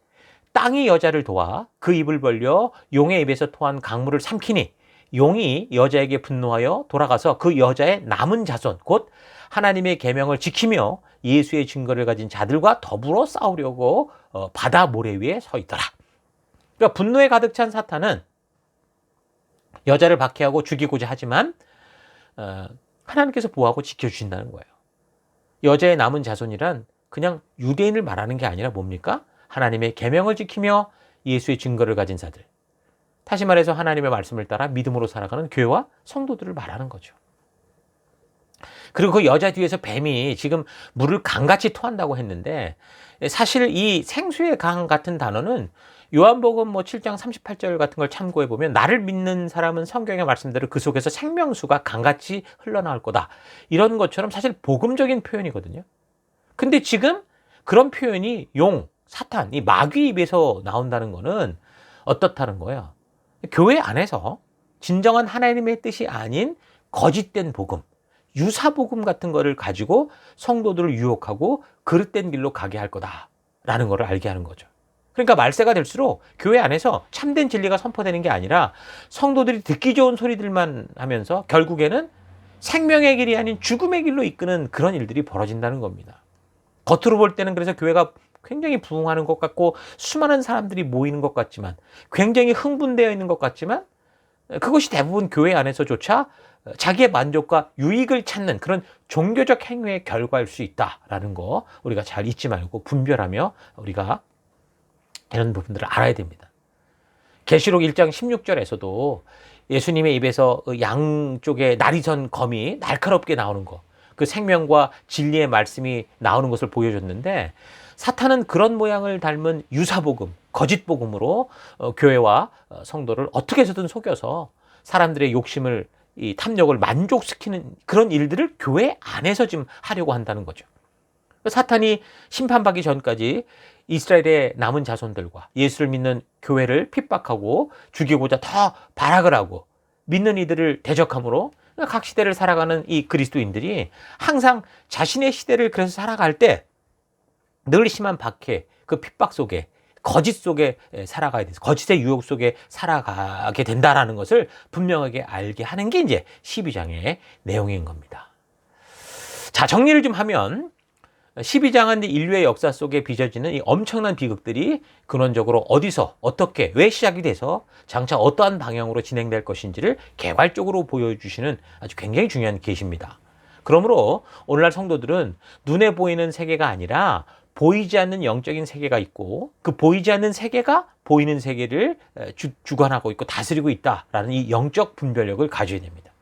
땅이 여자를 도와 그 입을 벌려 용의 입에서 토한 강물을 삼키니 용이 여자에게 분노하여 돌아가서 그 여자의 남은 자손 곧 하나님의 계명을 지키며 예수의 증거를 가진 자들과 더불어 싸우려고 바다 모래 위에 서 있더라. 그러니까 분노에 가득 찬 사탄은 여자를 박해하고 죽이고자 하지만 하나님께서 보호하고 지켜주신다는 거예요. 여자의 남은 자손이란 그냥 유대인을 말하는 게 아니라 뭡니까? 하나님의 계명을 지키며 예수의 증거를 가진 자들. 다시 말해서 하나님의 말씀을 따라 믿음으로 살아가는 교회와 성도들을 말하는 거죠. 그리고 그 여자 뒤에서 뱀이 지금 물을 강같이 토한다고 했는데 사실 이 생수의 강 같은 단어는 요한복음 7장 38절 같은 걸 참고해 보면 나를 믿는 사람은 성경의 말씀대로 그 속에서 생명수가 강같이 흘러나올 거다. 이런 것처럼 사실 복음적인 표현이거든요. 근데 지금 그런 표현이 용, 사탄, 이 마귀 입에서 나온다는 거는 어떻다는 거예요? 교회 안에서 진정한 하나님의 뜻이 아닌 거짓된 복음, 유사복음 같은 거를 가지고 성도들을 유혹하고 그릇된 길로 가게 할 거다라는 거를 알게 하는 거죠. 그러니까 말세가 될수록 교회 안에서 참된 진리가 선포되는 게 아니라 성도들이 듣기 좋은 소리들만 하면서 결국에는 생명의 길이 아닌 죽음의 길로 이끄는 그런 일들이 벌어진다는 겁니다. 겉으로 볼 때는 그래서 교회가 굉장히 부흥하는 것 같고 수많은 사람들이 모이는 것 같지만 굉장히 흥분되어 있는 것 같지만 그것이 대부분 교회 안에서조차 자기의 만족과 유익을 찾는 그런 종교적 행위의 결과일 수 있다라는 거 우리가 잘 잊지 말고 분별하며 우리가 이런 부분들을 알아야 됩니다. 계시록 1장 16절에서도 예수님의 입에서 양쪽에 나리선 검이 날카롭게 나오는 거, 그 생명과 진리의 말씀이 나오는 것을 보여줬는데 사탄은 그런 모양을 닮은 유사복음, 거짓복음으로 교회와 성도를 어떻게 해서든 속여서 사람들의 욕심을, 이 탐욕을 만족시키는 그런 일들을 교회 안에서 지금 하려고 한다는 거죠. 사탄이 심판받기 전까지 이스라엘의 남은 자손들과 예수를 믿는 교회를 핍박하고 죽이고자 더 발악을 하고 믿는 이들을 대적함으로 각 시대를 살아가는 이 그리스도인들이 항상 자신의 시대를 그래서 살아갈 때 늘 심한 박해, 그 핍박 속에 거짓 속에 살아가야 돼서 거짓의 유혹 속에 살아가게 된다라는 것을 분명하게 알게 하는 게 이제 12장의 내용인 겁니다. 자, 정리를 좀 하면 12장은 인류의 역사 속에 빚어지는 이 엄청난 비극들이 근원적으로 어디서 어떻게 왜 시작이 돼서 장차 어떠한 방향으로 진행될 것인지를 개괄적으로 보여주시는 아주 굉장히 중요한 계시입니다. 그러므로 오늘날 성도들은 눈에 보이는 세계가 아니라 보이지 않는 영적인 세계가 있고 그 보이지 않는 세계가 보이는 세계를 주관하고 있고 다스리고 있다라는 이 영적 분별력을 가져야 됩니다.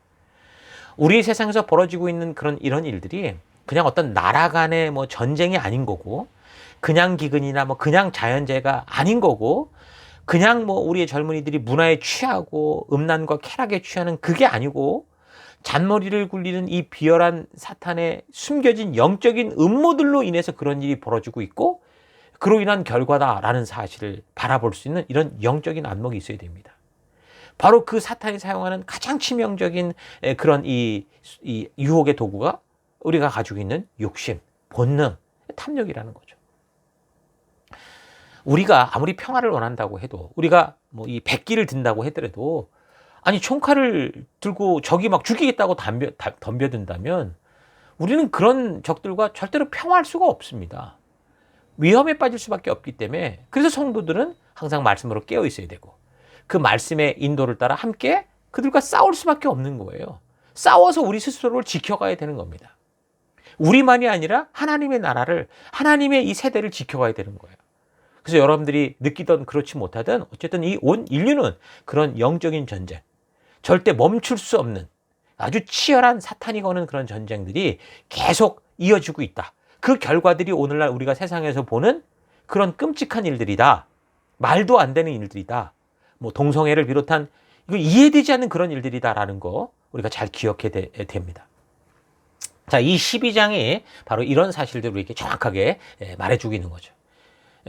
우리 세상에서 벌어지고 있는 이런 일들이 그냥 어떤 나라 간의 전쟁이 아닌 거고 그냥 기근이나 그냥 자연재해가 아닌 거고 그냥 우리의 젊은이들이 문화에 취하고 음란과 쾌락에 취하는 그게 아니고 잔머리를 굴리는 이 비열한 사탄의 숨겨진 영적인 음모들로 인해서 그런 일이 벌어지고 있고 그로 인한 결과다라는 사실을 바라볼 수 있는 이런 영적인 안목이 있어야 됩니다. 바로 그 사탄이 사용하는 가장 치명적인 그런 이 유혹의 도구가 우리가 가지고 있는 욕심, 본능, 탐욕이라는 거죠. 우리가 아무리 평화를 원한다고 해도 우리가 이 백기를 든다고 하더라도 아니 총칼을 들고 적이 막 죽이겠다고 덤벼든다면 우리는 그런 적들과 절대로 평화할 수가 없습니다. 위험에 빠질 수밖에 없기 때문에 그래서 성도들은 항상 말씀으로 깨어 있어야 되고 그 말씀의 인도를 따라 함께 그들과 싸울 수밖에 없는 거예요. 싸워서 우리 스스로를 지켜가야 되는 겁니다. 우리만이 아니라 하나님의 나라를, 하나님의 이 세대를 지켜가야 되는 거예요. 그래서 여러분들이 느끼던 그렇지 못하든 어쨌든 이 온 인류는 그런 영적인 전쟁, 절대 멈출 수 없는 아주 치열한 사탄이 거는 그런 전쟁들이 계속 이어지고 있다. 그 결과들이 오늘날 우리가 세상에서 보는 그런 끔찍한 일들이다. 말도 안 되는 일들이다. 동성애를 비롯한 이거 이해되지 않는 그런 일들이다라는 거 우리가 잘 기억해야 됩니다. 자, 이 12장이 바로 이런 사실들을 우리에게 정확하게 말해주고 있는 거죠.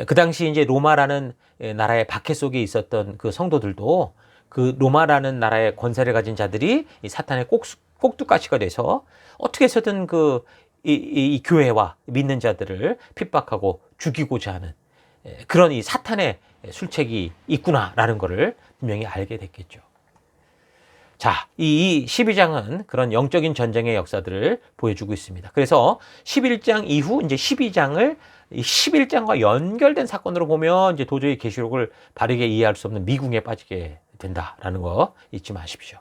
그 당시 이제 로마라는 나라의 박해 속에 있었던 그 성도들도 그 로마라는 나라의 권세를 가진 자들이 이 사탄의 꼭두가시가 돼서 어떻게 해서든 이 교회와 믿는 자들을 핍박하고 죽이고자 하는 그런 이 사탄의 술책이 있구나라는 것을 분명히 알게 됐겠죠. 자, 이 12장은 그런 영적인 전쟁의 역사들을 보여주고 있습니다. 그래서 11장 이후 이제 12장을 11장과 연결된 사건으로 보면 이제 도저히 계시록을 바르게 이해할 수 없는 미궁에 빠지게 된다라는 거 잊지 마십시오.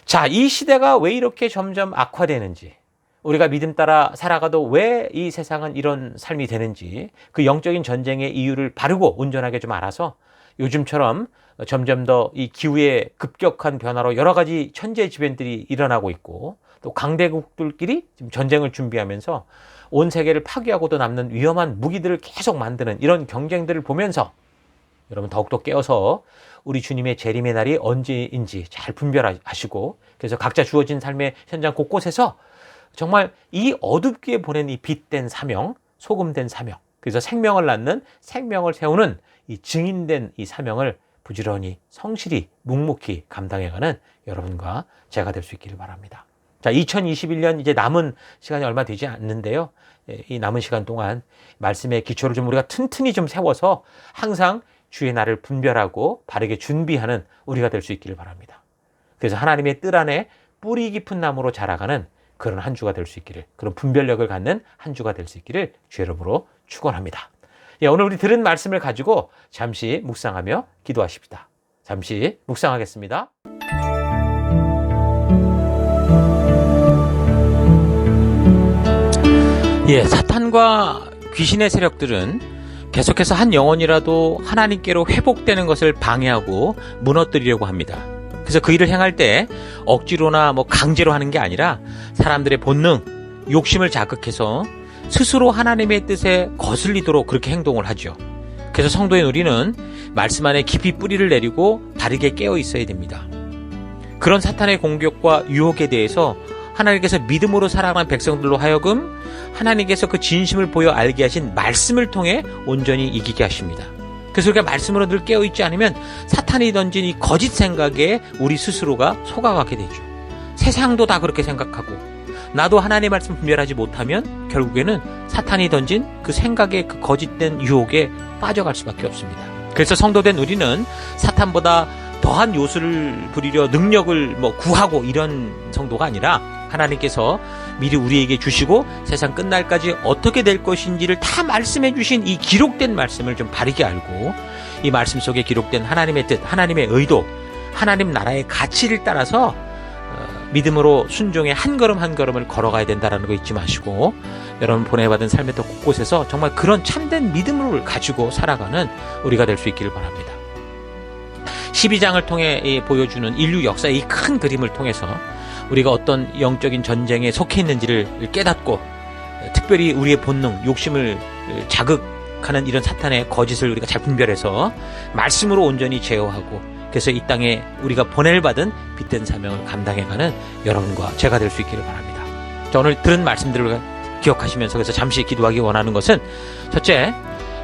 자, 이 시대가 왜 이렇게 점점 악화되는지, 우리가 믿음 따라 살아가도 왜 이 세상은 이런 삶이 되는지, 그 영적인 전쟁의 이유를 바르고 온전하게 좀 알아서 요즘처럼 점점 더 이 기후의 급격한 변화로 여러 가지 천재지변들이 일어나고 있고, 또 강대국들끼리 지금 전쟁을 준비하면서 온 세계를 파괴하고도 남는 위험한 무기들을 계속 만드는 이런 경쟁들을 보면서 여러분 더욱더 깨어서 우리 주님의 재림의 날이 언제인지 잘 분별하시고, 그래서 각자 주어진 삶의 현장 곳곳에서 정말 이 어둡게 보낸 이 빛된 사명, 소금된 사명, 그래서 생명을 낳는 생명을 세우는 이 증인된 이 사명을 부지런히 성실히 묵묵히 감당해가는 여러분과 제가 될 수 있기를 바랍니다. 자, 2021년 이제 남은 시간이 얼마 되지 않는데요. 이 남은 시간 동안 말씀의 기초를 좀 우리가 튼튼히 좀 세워서 항상 주의 날을 분별하고 바르게 준비하는 우리가 될 수 있기를 바랍니다. 그래서 하나님의 뜰 안에 뿌리 깊은 나무로 자라가는 그런 한 주가 될 수 있기를, 그런 분별력을 갖는 한 주가 될 수 있기를 주의 이름으로 축원합니다. 오늘 우리 들은 말씀을 가지고 잠시 묵상하며 기도하십시다. 잠시 묵상하겠습니다. 사탄과 귀신의 세력들은 계속해서 한 영혼이라도 하나님께로 회복되는 것을 방해하고 무너뜨리려고 합니다. 그래서 그 일을 행할 때 억지로나 강제로 하는 게 아니라 사람들의 본능, 욕심을 자극해서 스스로 하나님의 뜻에 거슬리도록 그렇게 행동을 하죠. 그래서 성도인 우리는 말씀 안에 깊이 뿌리를 내리고 바르게 깨어 있어야 됩니다. 그런 사탄의 공격과 유혹에 대해서 하나님께서 믿음으로 살아가는 백성들로 하여금 하나님께서 그 진심을 보여 알게 하신 말씀을 통해 온전히 이기게 하십니다. 그래서 우리가 말씀으로 늘 깨어있지 않으면 사탄이 던진 이 거짓 생각에 우리 스스로가 속아가게 되죠. 세상도 다 그렇게 생각하고 나도 하나님의 말씀 분별하지 못하면 결국에는 사탄이 던진 그 생각의 그 거짓된 유혹에 빠져갈 수밖에 없습니다. 그래서 성도된 우리는 사탄보다 더한 요술을 부리려 능력을 구하고 이런 성도가 아니라 하나님께서 미리 우리에게 주시고 세상 끝날까지 어떻게 될 것인지를 다 말씀해 주신 이 기록된 말씀을 좀 바르게 알고 이 말씀 속에 기록된 하나님의 뜻, 하나님의 의도, 하나님 나라의 가치를 따라서 믿음으로 순종의 한 걸음 한 걸음을 걸어가야 된다는 거 잊지 마시고 여러분 보내받은 삶의 더 곳곳에서 정말 그런 참된 믿음을 가지고 살아가는 우리가 될 수 있기를 바랍니다. 12장을 통해 보여주는 인류 역사의 이 큰 그림을 통해서 우리가 어떤 영적인 전쟁에 속해 있는지를 깨닫고 특별히 우리의 본능, 욕심을 자극하는 이런 사탄의 거짓을 우리가 잘 분별해서 말씀으로 온전히 제어하고 그래서 이 땅에 우리가 보낼 받은 빛된 사명을 감당해가는 여러분과 제가 될 수 있기를 바랍니다. 자, 오늘 들은 말씀들을 기억하시면서 그래서 잠시 기도하기 원하는 것은 첫째,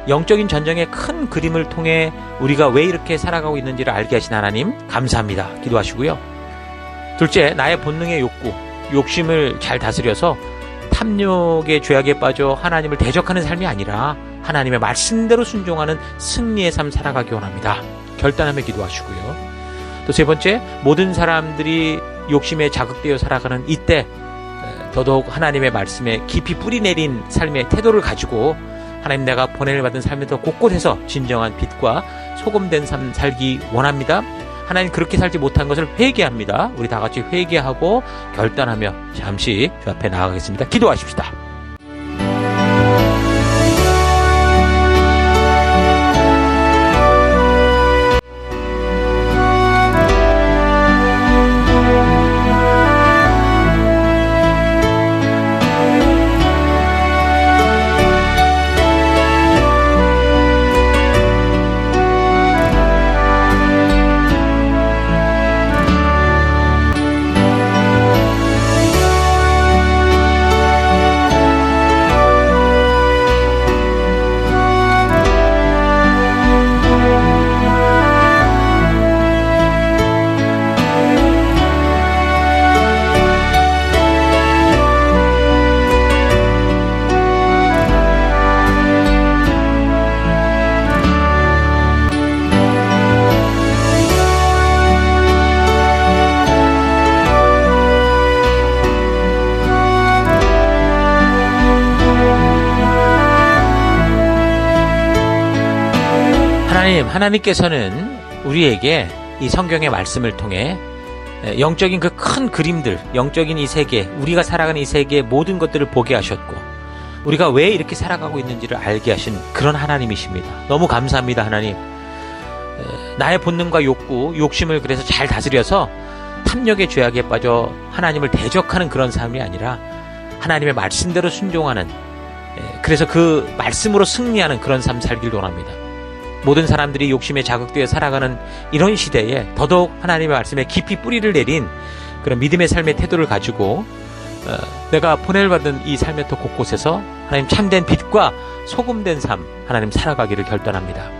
영적인 전쟁의 큰 그림을 통해 우리가 왜 이렇게 살아가고 있는지를 알게 하신 하나님 감사합니다. 기도하시고요. 둘째, 나의 본능의 욕구, 욕심을 잘 다스려서 탐욕의 죄악에 빠져 하나님을 대적하는 삶이 아니라 하나님의 말씀대로 순종하는 승리의 삶 살아가기 원합니다. 결단하며 기도하시고요. 또 세 번째, 모든 사람들이 욕심에 자극되어 살아가는 이때 더더욱 하나님의 말씀에 깊이 뿌리 내린 삶의 태도를 가지고 하나님 내가 보냄을 받은 삶에 더 곳곳에서 진정한 빛과 소금된 삶 살기 원합니다. 하나님 그렇게 살지 못한 것을 회개합니다. 우리 다 같이 회개하고 결단하며 잠시 주 앞에 나아가겠습니다. 기도하십시다. 하나님께서는 우리에게 이 성경의 말씀을 통해 영적인 그 큰 그림들, 영적인 이 세계, 우리가 살아가는 이 세계의 모든 것들을 보게 하셨고 우리가 왜 이렇게 살아가고 있는지를 알게 하신 그런 하나님이십니다. 너무 감사합니다, 하나님. 나의 본능과 욕구, 욕심을 그래서 잘 다스려서 탐욕의 죄악에 빠져 하나님을 대적하는 그런 삶이 아니라 하나님의 말씀대로 순종하는, 그래서 그 말씀으로 승리하는 그런 삶 살기를 원합니다. 모든 사람들이 욕심에 자극되어 살아가는 이런 시대에 더더욱 하나님의 말씀에 깊이 뿌리를 내린 그런 믿음의 삶의 태도를 가지고 내가 보냄을 받은 이 삶의 터 곳곳에서 하나님 참된 빛과 소금된 삶 하나님 살아가기를 결단합니다.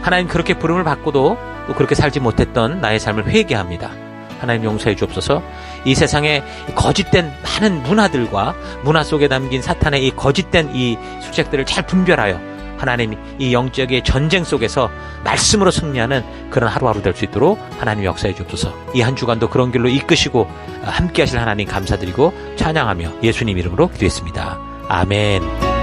하나님 그렇게 부름을 받고도 또 그렇게 살지 못했던 나의 삶을 회개합니다. 하나님 용서해 주옵소서. 이 세상에 거짓된 많은 문화들과 문화 속에 담긴 사탄의 이 거짓된 이 수책들을 잘 분별하여 하나님 이 영적의 전쟁 속에서 말씀으로 승리하는 그런 하루하루 될 수 있도록 하나님 역사해 주옵소서. 이 한 주간도 그런 길로 이끄시고 함께 하실 하나님 감사드리고 찬양하며 예수님 이름으로 기도했습니다. 아멘.